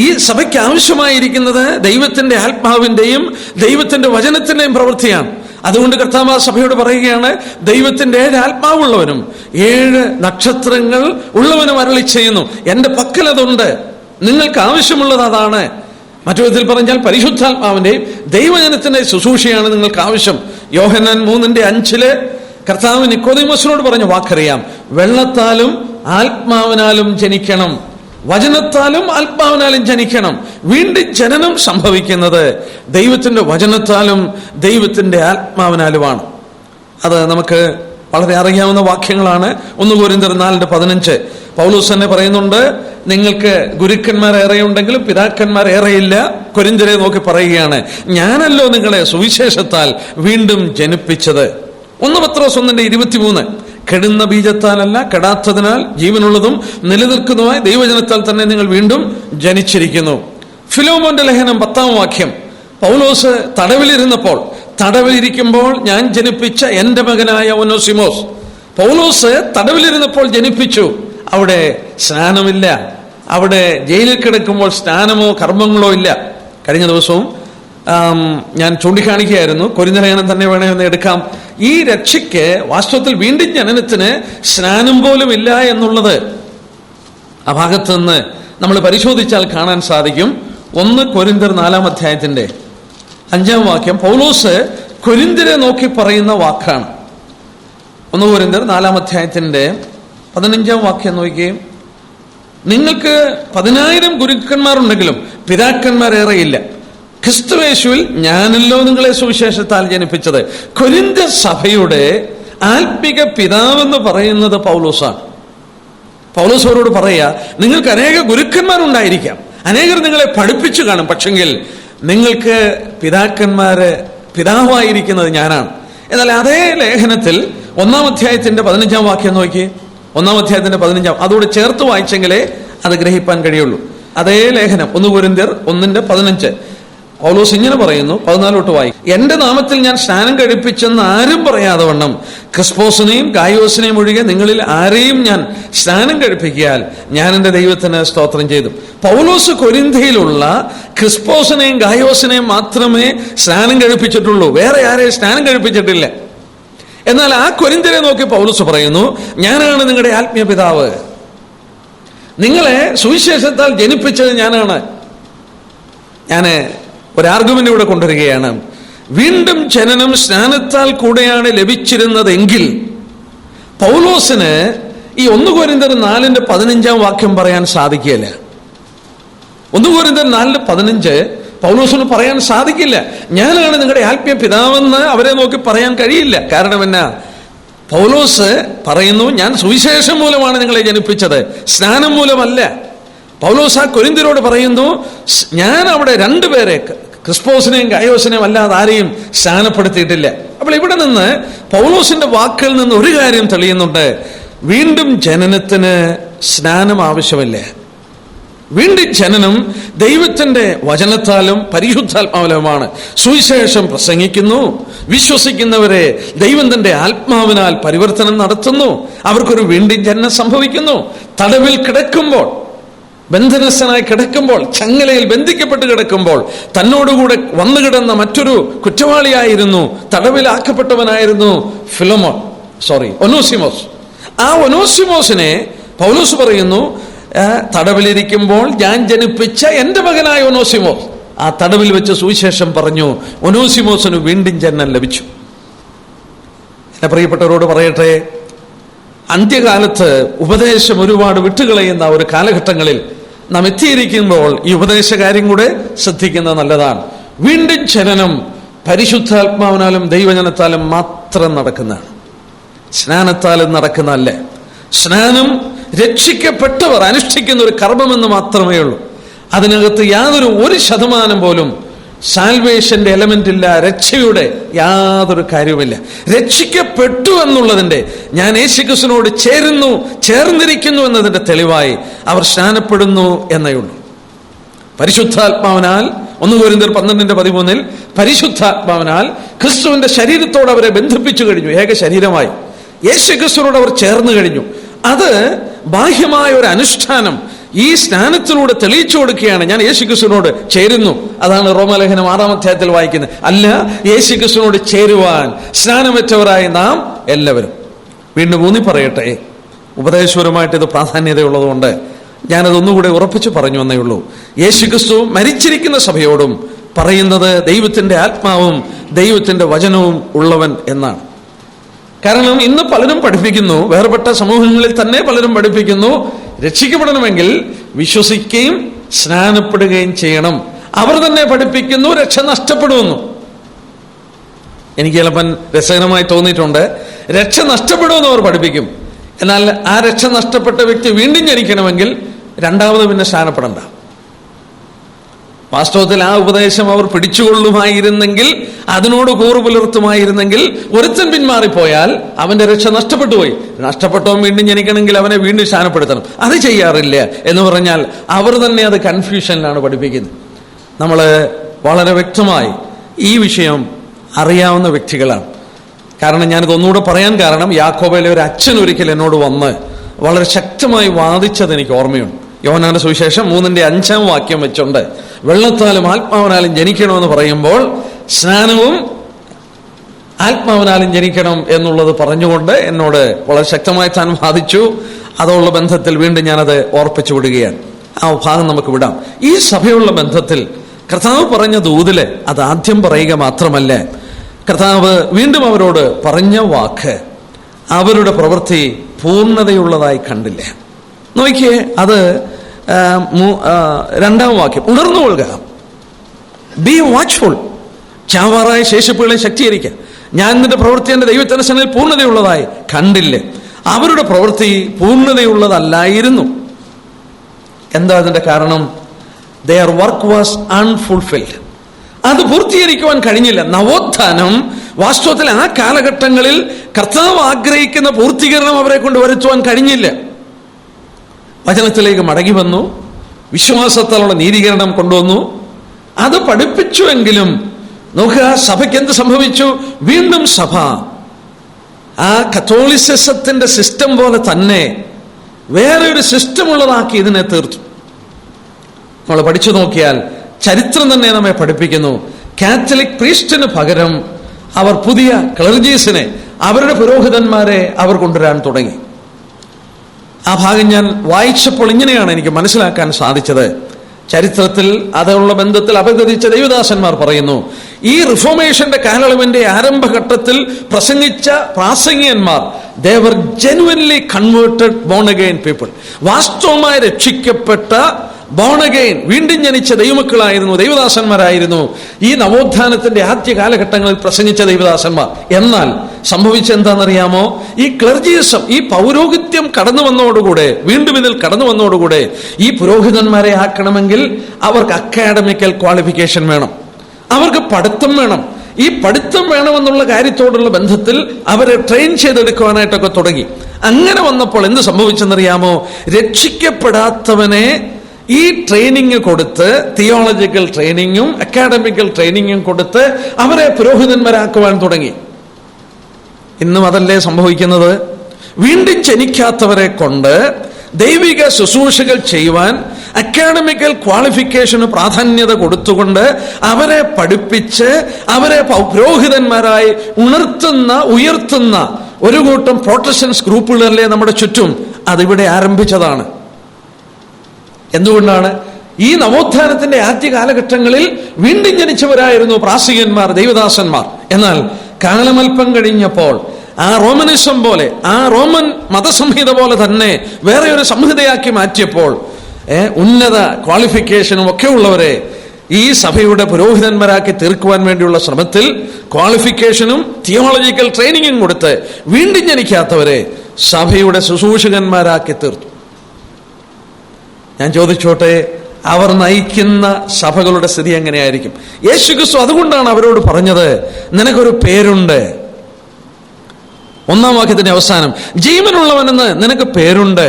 ഈ സഭയ്ക്ക് ആവശ്യമായിരിക്കുന്നത് ദൈവത്തിന്റെ ആത്മാവിന്റെയും ദൈവത്തിന്റെ വചനത്തിന്റെയും പ്രവൃത്തിയാണ്. അതുകൊണ്ട് കർത്താവ് സഭയോട് പറയുകയാണ്, ദൈവത്തിന്റെ 7 ആത്മാവുള്ളവനും 7 നക്ഷത്രങ്ങൾ ഉള്ളവനും അരുളി ചെയ്യുന്നു, എന്റെ പക്കൽ അതുണ്ട്, നിങ്ങൾക്ക് ആവശ്യമുള്ളത് അതാണ്. മറ്റു വിധത്തിൽ പറഞ്ഞാൽ പരിശുദ്ധാത്മാവിന്റെയും ദൈവജനത്തിന്റെ ശുശ്രൂഷയാണ് നിങ്ങൾക്ക് ആവശ്യം. യോഹന്നാൻ 3:5 കർത്താവ് നിക്കോദീമോസിനോട് പറഞ്ഞ വാക്കറിയാം, വെള്ളത്താലും ആത്മാവിനാലും ജനിക്കണം, വചനത്താലും ആത്മാവിനാലും ജനിക്കണം. വീണ്ടും ജനനം സംഭവിക്കുന്നത് ദൈവത്തിന്റെ വചനത്താലും ദൈവത്തിന്റെ ആത്മാവിനാലുമാണ്. അത് നമുക്ക് വളരെ അറിയാവുന്ന വാക്യങ്ങളാണ്. 1 കൊരിന്ത്യർ 4:15 പൗലോസ് തന്നെ പറയുന്നുണ്ട്, നിങ്ങൾക്ക് ഗുരുക്കന്മാർ ഏറെയുണ്ടെങ്കിലും പിതാക്കന്മാർ ഏറെയില്ല. കൊരിന്ത്യരെ നോക്കി പറയുകയാണ്, ഞാനല്ലോ നിങ്ങളെ സുവിശേഷത്താൽ വീണ്ടും ജനിപ്പിച്ചത്. 1 പത്രോസ് 1:23 കെടുന്ന ബീജത്താലല്ല, കെടാത്തതിനാൽ ജീവനുള്ളതും നിലനിൽക്കുന്നതുമായ ദൈവജനത്താൽ തന്നെ നിങ്ങൾ വീണ്ടും ജനിച്ചിരിക്കുന്നു. ഫിലോമോന്റെ ലേഖനം 10-ാം വാക്യം, പൗലോസ് തടവിലിരിക്കുമ്പോൾ ഞാൻ ജനിപ്പിച്ച എന്റെ മകനായ ഒനോസിമോസ്. പൗലോസ് തടവിലിരുന്നപ്പോൾ ജനിപ്പിച്ചു. അവിടെ സ്നാനമില്ല, അവിടെ ജയിലിൽ കിടക്കുമ്പോൾ സ്നാനമോ കർമ്മങ്ങളോ ഇല്ല. കഴിഞ്ഞ ദിവസവും ഞാൻ ചൂണ്ടിക്കാണിക്കുകയായിരുന്നു, കൊരിന്ത്യർ ലേഖനം തന്നെ വേണമെന്ന് എടുക്കാം. ഈ രക്ഷയ്ക്ക് വാസ്തവത്തിൽ വീണ്ടും ജനനത്തിന് സ്നാനം പോലും ഇല്ല എന്നുള്ളത് ആ ഭാഗത്ത് നിന്ന് നമ്മൾ പരിശോധിച്ചാൽ കാണാൻ സാധിക്കും. 1 കൊരിന്ത്യർ 4-ാം അധ്യായത്തിന്റെ 5-ാം വാക്യം പൗലോസ് കൊരിന്ത്യരെ നോക്കി പറയുന്ന വാക്കാണ്. 1 കൊരിന്ത്യർ 4-ാം അധ്യായത്തിന്റെ 15-ാം വാക്യം നോക്കുകയും, നിങ്ങൾക്ക് 10,000 ഗുരുക്കന്മാരുണ്ടെങ്കിലും പിതാക്കന്മാർ ഏറെയില്ല, ക്രിസ്തുയേശുവിൽ ഞാനല്ലോ നിങ്ങളെ സുവിശേഷത്താൽ ജനിപ്പിച്ചത്. കൊരിന്ത്യ സഭയുടെ ആത്മിക പിതാവെന്ന് പറയുന്നത് പൗലോസാണ്. പൗലോസ് അവരോട് പറയാ, നിങ്ങൾക്ക് അനേക ഗുരുക്കന്മാരുണ്ടായിരിക്കാം, അനേകർ നിങ്ങളെ പഠിപ്പിച്ചു കാണും, പക്ഷെങ്കിൽ നിങ്ങൾക്ക് പിതാവായിരിക്കുന്നത് ഞാനാണ്. എന്നാൽ അതേ ലേഖനത്തിൽ 1-ാം അധ്യായത്തിന്റെ 15-ാം വാക്യം നോക്കി, 1-ാം അധ്യായത്തിന്റെ 15-ാം, അതോട് ചേർത്ത് വായിച്ചെങ്കിലേ അത് ഗ്രഹിപ്പാൻ കഴിയുള്ളൂ. അതേ ലേഖനം 1 കൊരിന്ത്യർ 1:15 പൗലോസ് ഇങ്ങനെ പറയുന്നു, 14 വായി, എന്റെ നാമത്തിൽ ഞാൻ സ്നാനം കഴിപ്പിച്ചെന്ന് ആരും പറയാതെ വണ്ണം ക്രിസ്പോസിനെയും ഗായോസിനെയും ഒഴികെ നിങ്ങളിൽ ആരെയും ഞാൻ സ്നാനം കഴിപ്പിക്കാൻ ഞാൻ എന്റെ ദൈവത്തിന് സ്തോത്രം ചെയ്തു. പൗലോസ് കൊരിന്ത്യയിലുള്ള ക്രിസ്പോസിനെയും ഗായോസിനെയും മാത്രമേ സ്നാനം കഴിപ്പിച്ചിട്ടുള്ളൂ, വേറെ ആരെയും സ്നാനം കഴിപ്പിച്ചിട്ടില്ല. എന്നാൽ ആ കൊരിന്ത്യരെ നോക്കി പൗലോസ് പറയുന്നു, ഞാനാണ് നിങ്ങളുടെ ആത്മീയ പിതാവ്, നിങ്ങളെ സുവിശേഷത്താൽ ജനിപ്പിച്ചത് ഞാനാണ്. ഞാൻ ഒരു ആർഗ്യുമെന്റ് ഇവിടെ കൊണ്ടുവരികയാണ്. വീണ്ടും ജനനം സ്നാനത്താൽ കൂടെയാണ് ലഭിച്ചിരുന്നതെങ്കിൽ പൗലോസിന് ഈ 1 കൊരിന്ത്യർ 4:15 വാക്യം പറയാൻ സാധിക്കില്ല. 1 കൊരിന്ത്യർ 4:15 പൗലോസിന് പറയാൻ സാധിക്കില്ല, ഞാനാണ് നിങ്ങളുടെ ആത്മീയ പിതാവെന്ന് അവരെ നോക്കി പറയാൻ കഴിയില്ല. കാരണം എന്നാ? പൗലോസ് പറയുന്നു, ഞാൻ സുവിശേഷം മൂലമാണ് നിങ്ങളെ ജനിപ്പിച്ചത്, സ്നാനം മൂലമല്ല. പൗലോസ് ആ കൊരിന്ത്യരോട് പറയുന്നു, ഞാൻ അവിടെ 2 പേരെ, ക്രിസ്പോസിനെയും ഗായോസിനെയും അല്ലാതെ ആരെയും സ്നാനപ്പെടുത്തിയിട്ടില്ല. അപ്പോൾ ഇവിടെ നിന്ന് പൗലോസിന്റെ വാക്കിൽ നിന്ന് ഒരു കാര്യം തെളിയുന്നുണ്ട്, വീണ്ടും ജനനത്തിന് സ്നാനം ആവശ്യമില്ല. വീണ്ടും ജനനം ദൈവത്തിന്റെ വചനത്താലും പരിശുദ്ധാത്മാവിലുമാണ്. സുവിശേഷം പ്രസംഗിക്കുന്നു, വിശ്വസിക്കുന്നവരെ ദൈവം തന്റെ ആത്മാവിനാൽ പരിവർത്തനം നടത്തുന്നു, അവർക്കൊരു വീണ്ടും ജനനം സംഭവിക്കുന്നു. തടവിൽ കിടക്കുമ്പോൾ, ബന്ധനസ്ഥനായി കിടക്കുമ്പോൾ, ചങ്ങലയിൽ ബന്ധിക്കപ്പെട്ട് കിടക്കുമ്പോൾ തന്നോടുകൂടെ വന്നു കിടന്ന മറ്റൊരു കുറ്റവാളിയായിരുന്നു, തടവിലാക്കപ്പെട്ടവനായിരുന്നു ഒനോസിമോസ്. ആ ഒനോസിമോസിനെ പൗലോസ് പറയുന്നു, തടവിലിരിക്കുമ്പോൾ ഞാൻ ജനിപ്പിച്ച എന്റെ മകനായ ഒനോസിമോസ്. ആ തടവിൽ വെച്ച് സുവിശേഷം പറഞ്ഞു, ഒനോസിമോസിന് വീണ്ടും ജനനം ലഭിച്ചു. എന്നെ പ്രിയപ്പെട്ടവരോട് പറയട്ടെ, അന്ത്യകാലത്ത് ഉപദേശം ഒരുപാട് വിട്ടുകളയുന്ന ഒരു കാലഘട്ടങ്ങളിൽ നാം എത്തിയിരിക്കുമ്പോൾ ഈ ഉപദേശ കാര്യം കൂടെ ശ്രദ്ധിക്കുന്നത് നല്ലതാണ്. വീണ്ടും ജനനം പരിശുദ്ധാത്മാവിനാലും ദൈവജനത്താലും മാത്രം നടക്കുന്നതാണ്, സ്നാനത്താലും നടക്കുന്നതല്ല. സ്നാനം രക്ഷിക്കപ്പെട്ടവർ അനുഷ്ഠിക്കുന്ന ഒരു കർമ്മമെന്ന് മാത്രമേ ഉള്ളൂ. അതിനകത്ത് യാതൊരു 1% പോലും സാൽവേഷന്റെ എലമെന്റ് ഇല്ല, രക്ഷയുടെ യാതൊരു കാര്യവുമില്ല. രക്ഷിക്കപ്പെട്ടു എന്നുള്ളതിന്റെ, ഞാൻ യേശുക്രിസ്തുവിനോട് ചേർന്നിരിക്കുന്നു എന്നതിന്റെ തെളിവായി അവർ സ്നാനപ്പെടുന്നു എന്നേ ഉള്ളൂ. പരിശുദ്ധാത്മാവിനാൽ 1 കൊരിന്ത്യർ 12:13 പരിശുദ്ധാത്മാവിനാൽ ക്രിസ്തുവിന്റെ ശരീരത്തോട് അവരെ ബന്ധിപ്പിച്ചു കഴിഞ്ഞു, ഏക ശരീരമായി യേശുക്രിസ്തുവിനോട് അവർ ചേർന്ന് കഴിഞ്ഞു. അത് ബാഹ്യമായ ഒരു അനുഷ്ഠാനം, ഈ സ്നാനത്തിലൂടെ തെളിയിച്ചു കൊടുക്കുകയാണ്, ഞാൻ യേശുക്രിസ്തുവിനോട് ചേരുന്നു. അതാണ് റോമാലേഖനം 6-ാം അധ്യായത്തിൽ വായിക്കുന്നത്. അല്ല, യേശുക്രിസ്തുവിനോട് ചേരുവാൻ സ്നാനമറ്റവരായി നാം എല്ലാവരും. വീണ്ടും ഊന്നി പറയട്ടെ, ഉപദേശപരമായിട്ട് ഇത് പ്രാധാന്യതയുള്ളതുകൊണ്ട് ഞാനതൊന്നുകൂടെ ഉറപ്പിച്ചു പറഞ്ഞു എന്നേ ഉള്ളൂ. യേശുക്രിസ്തു മരിച്ചിരിക്കുന്ന സഭയോടും പറയുന്നത് ദൈവത്തിന്റെ ആത്മാവും ദൈവത്തിന്റെ വചനവും ഉള്ളവൻ എന്നാണ്. കാരണം ഇന്ന് പലരും പഠിപ്പിക്കുന്നു, വേർപെട്ട സമൂഹങ്ങളിൽ തന്നെ പലരും പഠിപ്പിക്കുന്നു, രക്ഷിക്കപ്പെടണമെങ്കിൽ വിശ്വസിക്കുകയും സ്നാനപ്പെടുകയും ചെയ്യണം. അവർ തന്നെ പഠിപ്പിക്കുന്നു രക്ഷ നഷ്ടപ്പെടുമെന്നു. എനിക്ക് ചിലപ്പോൾ രസകരമായി തോന്നിയിട്ടുണ്ട്. രക്ഷ നഷ്ടപ്പെടുമെന്ന് അവർ പഠിപ്പിക്കും. എന്നാൽ ആ രക്ഷ നഷ്ടപ്പെട്ട വ്യക്തി വീണ്ടും ജനിക്കണമെങ്കിൽ രണ്ടാമത് പിന്നെ സ്നാനപ്പെടണ്ട. വാസ്തവത്തിൽ ആ ഉപദേശം അവർ പിടിച്ചുകൊള്ളുമായിരുന്നെങ്കിൽ, അതിനോട് കൂറു പുലർത്തുമായിരുന്നെങ്കിൽ, ഒരുത്തൻ പിന്മാറിപ്പോയാൽ അവന്റെ രക്ഷ നഷ്ടപ്പെട്ടു പോയി. നഷ്ടപ്പെട്ടവൻ വീണ്ടും ജനിക്കണമെങ്കിൽ അവനെ വീണ്ടും സ്നാനപ്പെടുത്തണം. അത് ചെയ്യാറില്ല എന്ന് പറഞ്ഞാൽ അവർ തന്നെ അത് കൺഫ്യൂഷനിലാണ് പഠിപ്പിക്കുന്നത്. നമ്മൾ വളരെ വ്യക്തമായി ഈ വിഷയം അറിയാവുന്ന വ്യക്തികളാണ്. കാരണം ഞാനിത് ഒന്നുകൂടെ പറയാൻ കാരണം, യാക്കോബയിലെ ഒരു അച്ഛൻ ഒരിക്കൽ എന്നോട് വന്ന് വളരെ ശക്തമായി വാദിച്ചത് എനിക്ക് ഓർമ്മയുണ്ട്. യോഹന്നാന്റെ സുവിശേഷം 3:5 വാക്യം വെച്ചുകൊണ്ട് വെള്ളത്താലും ആത്മാവിനാലും ജനിക്കണമെന്ന് പറയുമ്പോൾ സ്നാനവും ആത്മാവിനാലും ജനിക്കണം എന്നുള്ളത് പറഞ്ഞുകൊണ്ട് എന്നോട് വളരെ ശക്തമായി താൻ വാദിച്ചു. അതുള്ള ബന്ധത്തിൽ വീണ്ടും ഞാനത് ഓർപ്പിച്ചു വിടുകയാണ്. ആ ഭാഗം നമുക്ക് വിടാം. ഈ സഭയുള്ള ബന്ധത്തിൽ കർത്താവ് പറഞ്ഞ ദൂതില് അത് ആദ്യം പറയുക മാത്രമല്ല, കർത്താവ് വീണ്ടും അവരോട് പറഞ്ഞ വാക്ക് അവരുടെ പ്രവൃത്തി പൂർണ്ണതയുള്ളതായി കണ്ടില്ല. നോക്കിയേ, അത് 2-ാം വാക്യം, ഉണർന്നുകൊള്ളുക, ബി വാച്ച്ഫുൾ, ചാവാറായ ശേഷിപ്പുകളെ ശക്തീകരിക്കുക. ഞാൻ നിന്റെ പ്രവൃത്തി എന്റെ ദൈവത്തിന്റെ സന്നിധിയിൽ പൂർണ്ണതയുള്ളതായി കണ്ടില്ലേ. അവരുടെ പ്രവൃത്തി പൂർണ്ണതയുള്ളതല്ലായിരുന്നു. എന്താ അതിന്റെ കാരണം? their work was unfulfilled. അത് പൂർത്തീകരിക്കുവാൻ കഴിഞ്ഞില്ല. നവോത്ഥാനം വാസ്തവത്തിൽ ആ കാലഘട്ടങ്ങളിൽ കർത്താവ് ആഗ്രഹിക്കുന്ന പൂർത്തീകരണം അവരെ കൊണ്ട് വരുത്തുവാൻ കഴിഞ്ഞില്ല. വചനത്തിലേക്ക് മടങ്ങി വന്നു, വിശ്വാസത്താലുള്ള നീതീകരണം കൊണ്ടുവന്നു, അത് പഠിപ്പിച്ചുവെങ്കിലും നോക്കുക, സഭയ്ക്ക് എന്ത് സംഭവിച്ചു? വീണ്ടും സഭ ആ കത്തോലിസിസത്തിന്റെ സിസ്റ്റം പോലെ തന്നെ വേറെ ഒരു സിസ്റ്റം ഉള്ളതാക്കി ഇതിനെ തീർത്തു. നമ്മൾ പഠിച്ചു നോക്കിയാൽ ചരിത്രം തന്നെ നമ്മെ പഠിപ്പിക്കുന്നു. കാത്തലിക് പ്രീസ്റ്റിന് പകരം അവർ പുതിയ ക്ലർജീസിനെ, അവരുടെ പുരോഹിതന്മാരെ അവർ കൊണ്ടുവരാൻ തുടങ്ങി. ആ ഭാഗം ഞാൻ വായിച്ചപ്പോൾ ഇങ്ങനെയാണ് എനിക്ക് മനസ്സിലാക്കാൻ സാധിച്ചത്. ചരിത്രത്തിൽ അതുള്ള ബന്ധത്തിൽ അപഗ്രഥിച്ച ദൈവദാസന്മാർ പറയുന്നു, ഈ റിഫോർമേഷന്റെ കാലയളവിന്റെ ആരംഭഘട്ടത്തിൽ പ്രസംഗിച്ച പ്രാസംഗികന്മാർ they were genuinely converted born again people. വാസ്തവമായി രക്ഷിക്കപ്പെട്ട born again, വീണ്ടും ജനിച്ച ദൈവമക്കളായിരുന്നു, ദൈവദാസന്മാരായിരുന്നു ഈ നവോത്ഥാനത്തിന്റെ ആദ്യ കാലഘട്ടങ്ങളിൽ പ്രസംഗിച്ച ദൈവദാസന്മാർ. എന്നാൽ സംഭവിച്ചെന്താണെന്നറിയാമോ? ഈ ക്ലർജിസം, ഈ പൗരോഹിത്യം കടന്നു വന്നതോടുകൂടെ, വീണ്ടും ഇതിൽ കടന്നു വന്നതോടുകൂടെ ഈ പുരോഹിതന്മാരെ ആക്കണമെങ്കിൽ അവർക്ക് അക്കാഡമിക്കൽ ക്വാളിഫിക്കേഷൻ വേണം, അവർക്ക് പഠിത്തം വേണം. ഈ പഠിത്തം വേണമെന്നുള്ള കാര്യത്തോടുള്ള ബന്ധത്തിൽ അവരെ ട്രെയിൻ ചെയ്തെടുക്കുവാനായിട്ടൊക്കെ തുടങ്ങി. അങ്ങനെ വന്നപ്പോൾ എന്ത് സംഭവിച്ചെന്നറിയാമോ? രക്ഷിക്കപ്പെടാത്തവനെ ഈ ട്രെയിനിങ് കൊടുത്ത്, തിയോളജിക്കൽ ട്രെയിനിങ്ങും അക്കാഡമിക്കൽ ട്രെയിനിങ്ങും കൊടുത്ത് അവരെ പുരോഹിതന്മാരാക്കുവാൻ തുടങ്ങി. ഇന്നും അതല്ലേ സംഭവിക്കുന്നത്? വീണ്ടും ജനിക്കാത്തവരെ കൊണ്ട് ദൈവിക ശുശ്രൂഷകൾ ചെയ്യുവാൻ അക്കാഡമിക്കൽ ക്വാളിഫിക്കേഷന് പ്രാധാന്യത കൊടുത്തുകൊണ്ട് അവരെ പഠിപ്പിച്ച് അവരെ പുരോഹിതന്മാരായി ഉയർത്തുന്ന ഒരു കൂട്ടം പ്രൊട്ടസ്റ്റന്റ് ഗ്രൂപ്പുകളല്ലേ നമ്മുടെ ചുറ്റും. അതിവിടെ ആരംഭിച്ചതാണ്. എന്തുകൊണ്ടാണ്? ഈ നവോത്ഥാനത്തിന്റെ ആദ്യ കാലഘട്ടങ്ങളിൽ വീണ്ടും ജനിച്ചവരായിരുന്നു പ്രാസംഗികന്മാർ, ദൈവദാസന്മാർ. എന്നാൽ കാലമൽപ്പം കഴിഞ്ഞപ്പോൾ ആ റോമനിസം പോലെ, ആ റോമൻ മതസംഹിത പോലെ തന്നെ വേറെ ഒരു സംഹിതയാക്കി മാറ്റിയപ്പോൾ ഉന്നത ക്വാളിഫിക്കേഷനും ഒക്കെ ഉള്ളവരെ ഈ സഭയുടെ പുരോഹിതന്മാരാക്കി തീർക്കുവാൻ വേണ്ടിയുള്ള ശ്രമത്തിൽ ക്വാളിഫിക്കേഷനും തിയോളജിക്കൽ ട്രെയിനിങ്ങും കൊടുത്ത് വീണ്ടും ജനിക്കാത്തവരെ സഭയുടെ ശുശ്രൂഷകന്മാരാക്കി തീർത്തു. ഞാൻ ചോദിച്ചോട്ടെ, അവർ നയിക്കുന്ന സഭകളുടെ സ്ഥിതി എങ്ങനെയായിരിക്കും? യേശുക്രിസ്തു അതുകൊണ്ടാണ് അവരോട് പറഞ്ഞത്, നിനക്കൊരു പേരുണ്ട്. 1-ാം വാക്യത്തിന്റെ അവസാനം, ജീവനുള്ളവനെന്ന് നിനക്ക് പേരുണ്ട്.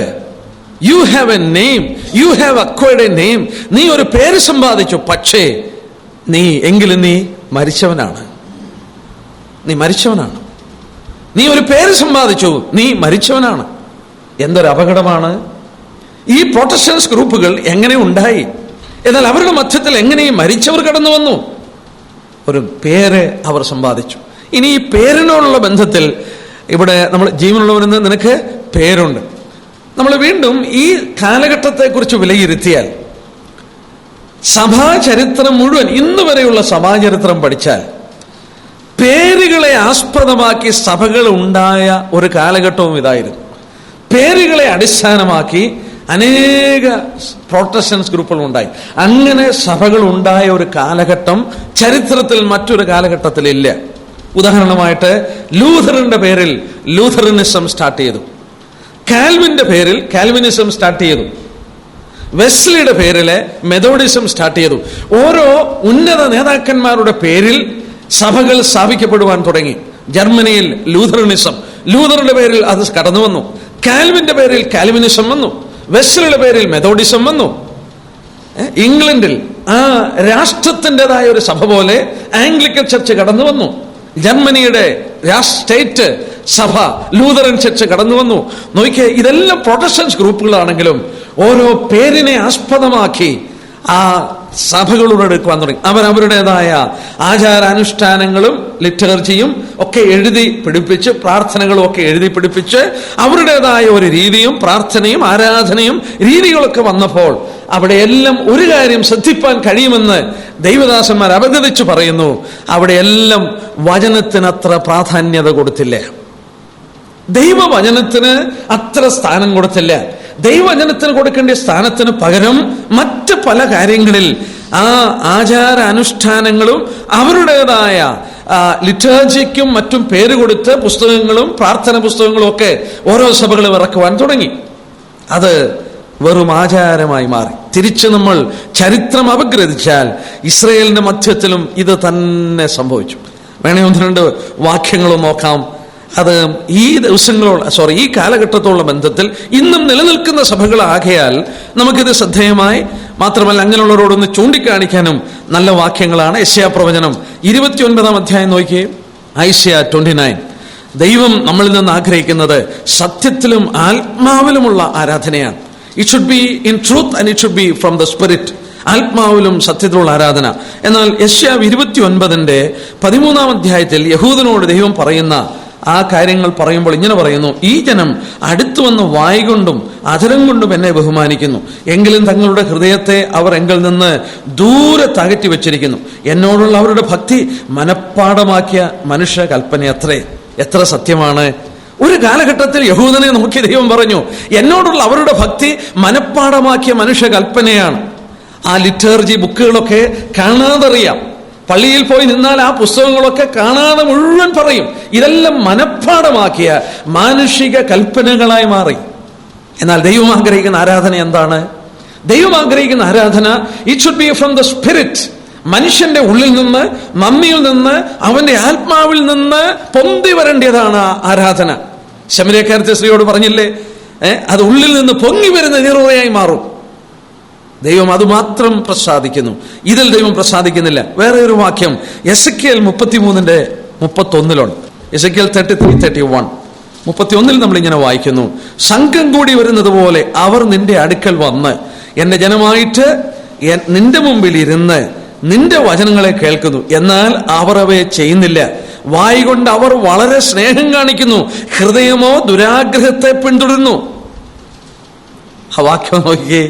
You have A name, you have acquired A name. നീ ഒരു പേര് സമ്പാദിച്ചു, പക്ഷേ എങ്കിലും നീ മരിച്ചവനാണ്. നീ മരിച്ചവനാണ്. നീ ഒരു പേര് സമ്പാദിച്ചു, നീ മരിച്ചവനാണ്. എന്തൊരു അപകടമാണ്! ഈ പ്രൊട്ടസ്റ്റന്റ് ഗ്രൂപ്പുകൾ എങ്ങനെ ഉണ്ടായി? എന്നാൽ അവരുടെ മധ്യത്തിൽ എങ്ങനെ മരിച്ചവർ കടന്നു വന്നു? ഒരു പേര് അവർ സമ്പാദിച്ചു. ഇനി ഈ പേരിനോടുള്ള ബന്ധത്തിൽ ഇവിടെ നമ്മൾ ജീവനുള്ളവരെന്ന് നിനക്ക് പേരുണ്ട്. നമ്മൾ വീണ്ടും ഈ കാലഘട്ടത്തെക്കുറിച്ച് വിലയിരുത്തിയാൽ, സഭാചരിത്രം മുഴുവൻ ഇന്ന് വരെയുള്ള സഭാചരിത്രം പഠിച്ചാൽ, പേരുകളെ ആസ്പദമാക്കി സഭകൾ ഉണ്ടായ ഒരു കാലഘട്ടവും ഇതായിരുന്നു. പേരുകളെ അടിസ്ഥാനമാക്കി അനേക പ്രൊട്ടസ്റ്റന്റ് ഗ്രൂപ്പുകൾ ഉണ്ടായി. അങ്ങനെ സഭകൾ ഉണ്ടായ ഒരു കാലഘട്ടം ചരിത്രത്തിൽ മറ്റൊരു കാലഘട്ടത്തിലില്ല. ഉദാഹരണമായിട്ട് ലൂഥറിന്റെ പേരിൽ ലൂഥറനിസം സ്റ്റാർട്ട് ചെയ്തു, കാൽവിന്റെ പേരിൽ കാൽവിനിസം സ്റ്റാർട്ട് ചെയ്തു, വെസ്ലിയുടെ പേരില് മെതോഡിസം സ്റ്റാർട്ട് ചെയ്തു. ഓരോ ഉന്നത നേതാക്കന്മാരുടെ പേരിൽ സഭകൾ സ്ഥാപിക്കപ്പെടുവാൻ തുടങ്ങി. ജർമ്മനിയിൽ ലൂഥറനിസം, ലൂഥറിന്റെ പേരിൽ അത് കടന്നു വന്നു. കാൽവിന്റെ പേരിൽ കാൽവിനിസം വന്നു. വെസ്ലിയുടെ പേരിൽ മെതോഡിസം വന്നു. ഇംഗ്ലണ്ടിൽ ആ രാഷ്ട്രത്തിൻ്റെതായ ഒരു സഭ പോലെ ആംഗ്ലിക്കൻ ചർച്ച് കടന്നു വന്നു. ജർമ്മനിയുടെ സ്റ്റേറ്റ് സഭ ലൂഥറൻ ചർച്ച് കടന്നു വന്നു. നോക്കിയേ, ഇതെല്ലാം പ്രൊട്ടസ്റ്റന്റ് ഗ്രൂപ്പുകളാണെങ്കിലും ഓരോ പേരിനെ ആസ്പദമാക്കി ആ സഭകളോട് എടുക്കുവാൻ തുടങ്ങി. അവരവരുടേതായ ആചാരാനുഷ്ഠാനങ്ങളും ലിറ്റർജിയും ഒക്കെ എഴുതി പിടിപ്പിച്ച്, പ്രാർത്ഥനകളും ഒക്കെ എഴുതി പിടിപ്പിച്ച്, അവരുടേതായ ഒരു രീതിയും പ്രാർത്ഥനയും ആരാധനയും രീതികളൊക്കെ വന്നപ്പോൾ അവിടെയെല്ലാം ഒരു കാര്യം ശ്രദ്ധിപ്പാൻ കഴിയുമെന്ന് ദൈവദാസന്മാർ അപഗ്രഥിച്ചു പറയുന്നു: അവിടെയെല്ലാം വചനത്തിന് അത്ര പ്രാധാന്യത കൊടുത്തില്ല, ദൈവവചനത്തിന് അത്ര സ്ഥാനം കൊടുത്തില്ല. ദൈവവചനത്തിന് കൊടുക്കേണ്ട സ്ഥാനത്തിന് പകരം മറ്റ് പല കാര്യങ്ങളിൽ ആ ആചാര അനുഷ്ഠാനങ്ങളും അവരുടേതായ ലിറ്റർജിക്കും മറ്റും പേര് കൊടുത്ത് പുസ്തകങ്ങളും പ്രാർത്ഥന പുസ്തകങ്ങളും ഒക്കെ ഓരോ സഭകളും ഇറക്കുവാൻ തുടങ്ങി. അത് വെറും ആചാരമായി മാറി. തിരിച്ച് നമ്മൾ ചരിത്രം അപഗ്രഥിച്ചാൽ ഇസ്രയേലിന്റെ മധ്യത്തിലും ഇത് തന്നെ സംഭവിച്ചു. വേണേ 1-2 വാക്യങ്ങളും നോക്കാം. അത് ഈ കാലഘട്ടത്തോടുള്ള ബന്ധത്തിൽ ഇന്നും നിലനിൽക്കുന്ന സഭകളാകയാൽ നമുക്കിത് ശ്രദ്ധേയമായി, മാത്രമല്ല അങ്ങനെയുള്ളവരോടൊന്ന് ചൂണ്ടിക്കാണിക്കാനും നല്ല വാക്യങ്ങളാണ്. യെശയ്യാ പ്രവചനം 29-ാം അധ്യായം നോക്കിയേ. ഐശയ്യാ 29. ദൈവം നമ്മളിൽ നിന്ന് ആഗ്രഹിക്കുന്നത് സത്യത്തിലും ആത്മാവിലുമുള്ള ആരാധനയാണ്. It should be in truth and it should be from the spirit. ആത്മാവിലും സത്യത്തിലുള്ള ആരാധന. എന്നാൽ യെശയ്യാ 29-ന്റെ 13-ാം അധ്യായത്തിൽ യഹൂദനോട് ദൈവം പറയുന്ന ആ കാര്യങ്ങൾ പറയുമ്പോൾ ഇങ്ങനെ പറയുന്നു: ഈ ജനം അടുത്തു വന്ന് വായ്കൊണ്ടും അധരം കൊണ്ടും എന്നെ ബഹുമാനിക്കുന്നു, എങ്കിലും തങ്ങളുടെ ഹൃദയത്തെ അവർ എങ്കിൽ നിന്ന് ദൂരെ അകറ്റി വെച്ചിരിക്കുന്നു. എന്നോടുള്ള അവരുടെ ഭക്തി മനഃപ്പാടമാക്കിയ മനുഷ്യ കൽപ്പന അത്രേ. എത്ര സത്യമാണ്! ഒരു കാലഘട്ടത്തിൽ യഹൂദനെ നോക്കി ദൈവം പറഞ്ഞു, എന്നോടുള്ള അവരുടെ ഭക്തി മനഃപ്പാടമാക്കിയ മനുഷ്യ കൽപ്പനയാണ്. ആ ലിറ്റർജി ബുക്കുകളൊക്കെ കാണാതറിയാം. പള്ളിയിൽ പോയി നിന്നാൽ ആ പുസ്തകങ്ങളൊക്കെ കാണാതെ മുഴുവൻ പറയും. ഇതെല്ലാം മനഃപ്പാടമാക്കിയ മാനുഷിക കൽപ്പനകളായി മാറി. എന്നാൽ ദൈവം ആഗ്രഹിക്കുന്ന ആരാധന എന്താണ്? ദൈവം ആഗ്രഹിക്കുന്ന ആരാധന it should be from the spirit. മനുഷ്യന്റെ ഉള്ളിൽ നിന്ന്, നമ്മിൽ നിന്ന്, അവന്റെ ആത്മാവിൽ നിന്ന് പൊന്തി വരേണ്ടതാണ് ആരാധന. ശമരിയക്കാരത്തെ സ്ത്രീയോട് പറഞ്ഞില്ലേ, അത് ഉള്ളിൽ നിന്ന് പൊങ്ങി വരുന്ന നീറുകയായി മാറും. ദൈവം അതുമാത്രം പ്രസാദിക്കുന്നു. ഇതിൽ ദൈവം പ്രസാദിക്കുന്നില്ല. വേറെ ഒരു വാക്യം എസെക്കിയേൽ 33:31 എസെക്കിയേൽ 33:31 31 നമ്മൾ ഇങ്ങനെ വായിക്കുന്നു: സംഘം കൂടി വരുന്നത് പോലെ അവർ നിന്റെ അടുക്കൽ വന്ന് എന്റെ ജനമായിട്ട് നിന്റെ മുമ്പിൽ ഇരുന്ന് നിന്റെ വചനങ്ങളെ കേൾക്കുന്നു, എന്നാൽ അവർ അവയെ ചെയ്യുന്നില്ല. വായ് കൊണ്ട് അവർ വളരെ സ്നേഹം കാണിക്കുന്നു, ഹൃദയമോ ദുരാഗ്രഹത്തെ പിന്തുടരുന്നു. ആ വാക്യം നോക്കിയേ.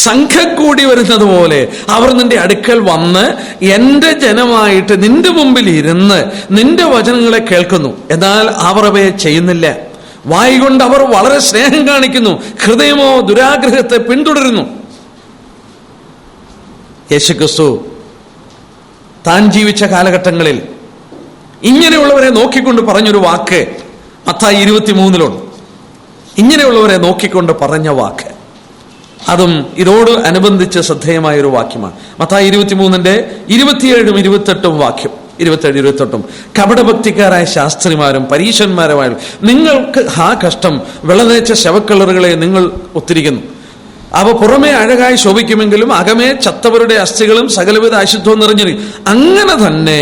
സംഘം കൂടി വരുന്നത് പോലെ അവർ നിന്റെ അടുക്കൽ വന്ന് എന്റെ ജനമായിട്ട് നിന്റെ മുമ്പിൽ ഇരുന്ന് നിന്റെ വചനങ്ങളെ കേൾക്കുന്നു, എന്നാൽ അവർ അവയെ ചെയ്യുന്നില്ല. വായ് കൊണ്ട് അവർ വളരെ സ്നേഹം കാണിക്കുന്നു, ഹൃദയമോ ദുരാഗ്രഹത്തെ പിന്തുടരുന്നു. യേശുക്രിസ്തു താൻ ജീവിച്ച കാലഘട്ടങ്ങളിൽ ഇങ്ങനെയുള്ളവരെ നോക്കിക്കൊണ്ട് പറഞ്ഞൊരു വാക്ക് മത്തായി 23 ഇങ്ങനെയുള്ളവരെ നോക്കിക്കൊണ്ട് പറഞ്ഞ വാക്ക്, അതും ഇതോട് അനുബന്ധിച്ച് ശ്രദ്ധേയമായൊരു വാക്യമാണ്. മത്തായി 23:27 28 വാക്യം. 27-28 കപടഭക്തിക്കാരായ ശാസ്ത്രിമാരും പരീശന്മാരുമായ നിങ്ങൾക്ക് കഷ്ടം, വിളനേച്ച ശവക്കല്ലറുകളെ നിങ്ങൾ ഒത്തിരിക്കുന്നു. അവ പുറമേ അഴകായി ശോഭിക്കുമെങ്കിലും അകമേ ചത്തവരുടെ അസ്ഥികളും സകലവിധ അശുദ്ധവും നിറഞ്ഞിരിക്കും. അങ്ങനെ തന്നെ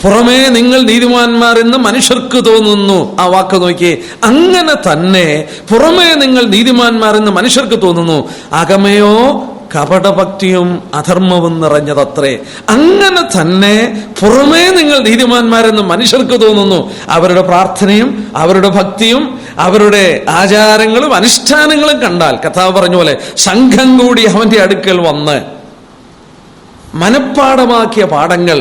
പുറമേ നിങ്ങൾ നീതിമാന്മാർ എന്ന് മനുഷ്യർക്ക് തോന്നുന്നു. ആ വാക്ക് നോക്കിയേ. അങ്ങനെ തന്നെ പുറമേ നിങ്ങൾ നീതിമാന്മാർ എന്ന് മനുഷ്യർക്ക് തോന്നുന്നു, അകമയോ കപടഭക്തിയും അധർമ്മവും നിറഞ്ഞതത്രേ. അങ്ങനെ തന്നെ പുറമേ നിങ്ങൾ നീതിമാന്മാരെന്ന് മനുഷ്യർക്ക് തോന്നുന്നു. അവരുടെ പ്രാർത്ഥനയും അവരുടെ ഭക്തിയും അവരുടെ ആചാരങ്ങളും അനുഷ്ഠാനങ്ങളും കണ്ടാൽ, കർത്താവ് പറഞ്ഞ പോലെ സംഘം കൂടി അവന്റെ അടുക്കൽ വന്ന് മനഃപ്പാടമാക്കിയ പാഠങ്ങൾ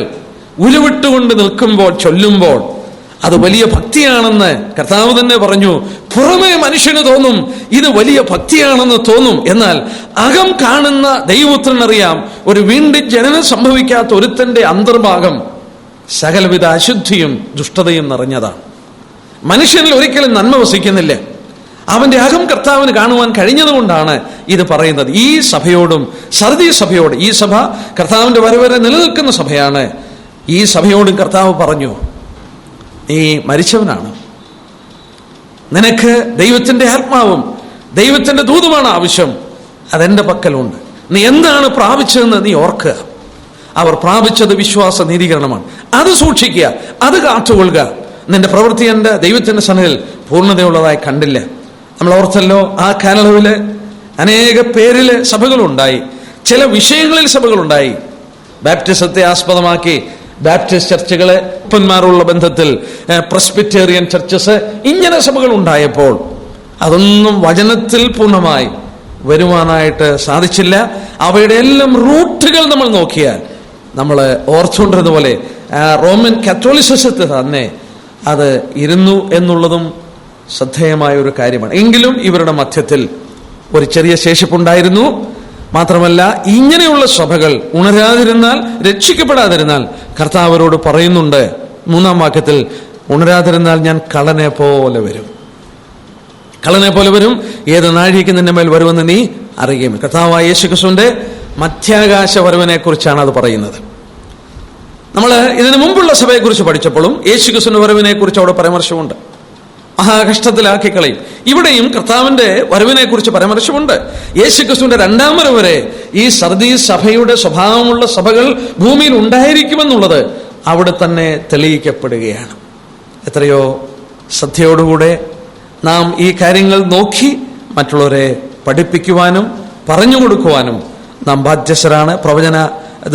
ഉരുവിട്ടുകൊണ്ട് നിൽക്കുമ്പോൾ ചൊല്ലുമ്പോൾ അത് വലിയ ഭക്തിയാണെന്ന് കർത്താവ് തന്നെ പറഞ്ഞു. പുറമേ മനുഷ്യന് തോന്നും ഇത് വലിയ ഭക്തിയാണെന്ന് തോന്നും, എന്നാൽ അകം കാണുന്ന ദൈവപുത്രനറിയാം ഒരു വീണ്ടും ജനനം സംഭവിക്കാത്ത ഒരുത്തന്റെ അന്തർഭാഗം സകലവിധ അശുദ്ധിയും ദുഷ്ടതയും നിറഞ്ഞതാണ്. മനുഷ്യനിൽ ഒരിക്കലും നന്മ വസിക്കുന്നില്ല. അവന്റെ അകം കർത്താവിന് കാണുവാൻ കഴിഞ്ഞതുകൊണ്ടാണ് ഇത് പറയുന്നത്. ഈ സഭയോടും സർദീസ് സഭയോട്, ഈ സഭ കർത്താവിന്റെ വരവരെ നിലനിൽക്കുന്ന സഭയാണ്, ഈ സഭയോടും കർത്താവ് പറഞ്ഞു, നീ മരിച്ചവനാണ്, നിനക്ക് ദൈവത്തിന്റെ ആത്മാവും ദൈവത്തിന്റെ ദൂതുമാണ് ആവശ്യം, അതെന്റെ പക്കലുണ്ട്. നീ എന്താണ് പ്രാപിച്ചതെന്ന് നീ ഓർക്കുക. അവർ പ്രാപിച്ചത് വിശ്വാസ നീതീകരണമാണ്. അത് സൂക്ഷിക്കുക, അത് കാത്തുകൊള്ളുക. നിന്റെ പ്രവൃത്തി എന്റെ ദൈവത്തിന്റെ സന്നിധിയിൽ പൂർണ്ണതയുള്ളതായി കണ്ടില്ല. നമ്മൾ ഓർത്തല്ലോ, ആ കാലയളവില് അനേക പേരില് സഭകളുണ്ടായി, ചില വിഷയങ്ങളിൽ സഭകളുണ്ടായി. ബാപ്റ്റിസത്തെ ആസ്പദമാക്കി ബാപ്റ്റിസ്റ്റ് ചർച്ചുകള്, അപ്പന്മാരുള്ള ബന്ധത്തിൽ പ്രസ്ബിറ്റേറിയൻ ചർച്ചസ്, ഇങ്ങനെ സഭകൾ ഉണ്ടായപ്പോൾ അതൊന്നും വചനത്തിൽ പൂർണ്ണമായി വരുവാനായിട്ട് സാധിച്ചില്ല. അവയുടെ എല്ലാം റൂട്ടുകൾ നമ്മൾ നോക്കിയാൽ നമ്മൾ ഓർത്തുകൊണ്ടിരുന്നതുപോലെ റോമൻ കാത്തോലിസിസത്തിൽ തന്നെ അത് ഇരുന്നു എന്നുള്ളതും ശ്രദ്ധേയമായ ഒരു കാര്യമാണ്. എങ്കിലും ഇവരുടെ മധ്യത്തിൽ ഒരു ചെറിയ ശേഷിപ്പുണ്ടായിരുന്നു. മാത്രമല്ല, ഇങ്ങനെയുള്ള സഭകൾ ഉണരാതിരുന്നാൽ, രക്ഷിക്കപ്പെടാതിരുന്നാൽ കർത്താവരോട് പറയുന്നുണ്ട് 3-ാം വാക്യത്തിൽ, ഉണരാതിരുന്നാൽ ഞാൻ കള്ളനെ പോലെ വരും, കള്ളനെ പോലെ വരും, ഏത് നാഴികയ്ക്ക് നിന്റെ മേൽ വരുമെന്ന് നീ അറിയുകയും. കർത്താവായ യേശുക്രിസ്തുവിന്റെ മധ്യാകാശ വരവിനെ കുറിച്ചാണ് അത് പറയുന്നത്. നമ്മൾ ഇതിനു മുമ്പുള്ള സഭയെക്കുറിച്ച് പഠിച്ചപ്പോഴും യേശുക്രിസ്തുവിന്റെ വരവിനെ കുറിച്ച് അവിടെ പരാമർശമുണ്ട്. മഹാകഷ്ടത്തിലാക്കി കളയും. ഇവിടെയും കർത്താവിന്റെ വരവിനെ കുറിച്ച് പരാമർശമുണ്ട്. യേശുക്രിസ്തുവിന്റെ 2-ാം വരവ് വരെ ഈ സർദീസ് സഭയുടെ സ്വഭാവമുള്ള സഭകൾ ഭൂമിയിൽ ഉണ്ടായിരിക്കുമെന്നുള്ളത് അവിടെ തന്നെ തെളിയിക്കപ്പെടുകയാണ്. എത്രയോ ശ്രദ്ധയോടുകൂടെ നാം ഈ കാര്യങ്ങൾ നോക്കി മറ്റുള്ളവരെ പഠിപ്പിക്കുവാനും പറഞ്ഞു കൊടുക്കുവാനും നാം ബാധ്യസ്ഥരാണ്. പ്രവചന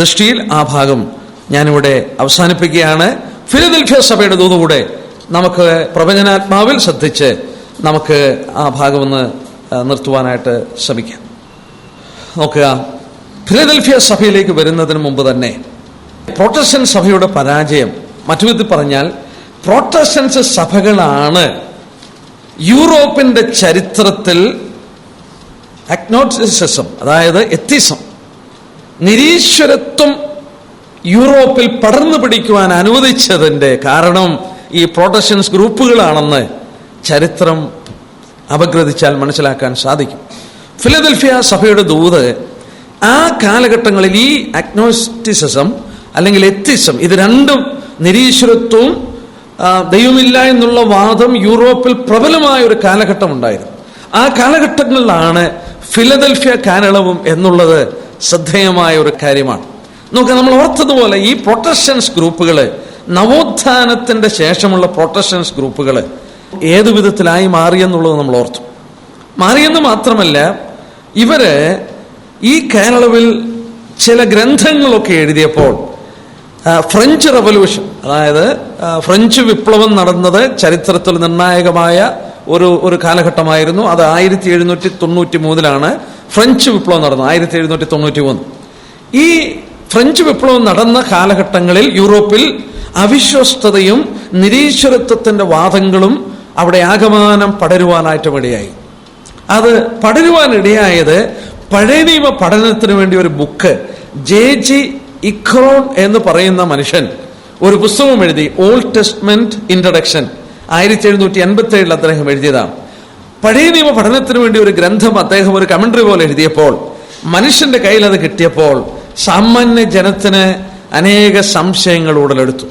ദൃഷ്ടിയിൽ ആ ഭാഗം ഞാനിവിടെ അവസാനിപ്പിക്കുകയാണ്. ഫിലദൽഫിയ സഭയുടെ ദൂതുകൂടെ നമുക്ക് പ്രവചനാത്മാവിൽ ശ്രദ്ധിച്ച് നമുക്ക് ആ ഭാഗം ഒന്ന് നിർത്തുവാനായിട്ട് ശ്രമിക്കാം. നോക്കുക, ഫിലദൽഫിയ സഭയിലേക്ക് വരുന്നതിന് മുമ്പ് തന്നെ പ്രൊട്ടസ്റ്റന്റ് സഭയുടെ പരാജയം, മറ്റു വിധത്തിൽ പറഞ്ഞാൽ പ്രൊട്ടസ്റ്റന്റ് സഭകളാണ് യൂറോപ്പിന്റെ ചരിത്രത്തിൽ അഗ്നോസ്റ്റിസിസം, അതായത് എത്തിസം, നിരീശ്വരത്വം യൂറോപ്പിൽ പടർന്നു പിടിക്കുവാൻ അനുവദിച്ചതിന്റെ കാരണം ഈ പ്രൊട്ടസ്റ്റന്റ് ഗ്രൂപ്പുകളാണെന്ന് ചരിത്രം അപഗ്രഥിച്ചാൽ മനസ്സിലാക്കാൻ സാധിക്കും. ഫിലദൽഫിയ സഭയുടെ ദൂത് ആ കാലഘട്ടങ്ങളിൽ ഈ അഗ്നോസ്റ്റിസിസം അല്ലെങ്കിൽ എത്തിസം, ഇത് രണ്ടും, നിരീശ്വരത്വവും ദൈവമില്ല എന്നുള്ള വാദം യൂറോപ്പിൽ പ്രബലമായ ഒരു കാലഘട്ടം ഉണ്ടായിരുന്നു. ആ കാലഘട്ടങ്ങളിലാണ് ഫിലദൽഫിയ കാലയളവും എന്നുള്ളത് ശ്രദ്ധേയമായ ഒരു കാര്യമാണ്. നോക്കാം, നമ്മൾ ഓർത്തതുപോലെ ഈ പ്രൊട്ടസ്റ്റന്റ് ഗ്രൂപ്പുകള്, നവോത്ഥാനത്തിന്റെ ശേഷമുള്ള പ്രൊട്ടസ്റ്റന്റ് ഗ്രൂപ്പുകള് ഏതു വിധത്തിലായി മാറിയെന്നുള്ളത് നമ്മൾ ഓർത്തു. മാറിയെന്ന് മാത്രമല്ല, ഇവര് ഈ കാലയളവിൽ ചില ഗ്രന്ഥങ്ങളൊക്കെ എഴുതിയപ്പോൾ ഫ്രഞ്ച് റവല്യൂഷൻ, അതായത് ഫ്രഞ്ച് വിപ്ലവം നടന്നത് ചരിത്രത്തിൽ നിർണായകമായ ഒരു കാലഘട്ടമായിരുന്നു. അത് 1793 ഫ്രഞ്ച് വിപ്ലവം നടന്നത്. 1793. ഈ ഫ്രഞ്ച് വിപ്ലവം നടന്ന കാലഘട്ടങ്ങളിൽ യൂറോപ്പിൽ അവിശ്വസ്തതയും നിരീശ്വരത്വത്തിന്റെ വാദങ്ങളും അവിടെ ആകമാനം പടരുവാനായിട്ടും ഇടയായി. അത് പടരുവാനിടയായത് പഴയ നിയമ പഠനത്തിന് വേണ്ടി ഒരു ബുക്ക് ജെ.ജി. ഇക്രോൺ എന്ന് പറയുന്ന മനുഷ്യൻ ഒരു പുസ്തകം എഴുതി, ഓൾഡ് ടെസ്റ്റ്മെന്റ് ഇൻട്രഡക്ഷൻ. 1787 അദ്ദേഹം എഴുതിയതാണ്. പഴയ നിയമ പഠനത്തിന് വേണ്ടി ഒരു ഗ്രന്ഥം അദ്ദേഹം ഒരു കമന്ററി പോലെ എഴുതിയപ്പോൾ, മനുഷ്യന്റെ കയ്യിൽ അത് കിട്ടിയപ്പോൾ സാമാന്യ ജനത്തിന് അനേക സംശയങ്ങൾ ഉടലെടുത്തു.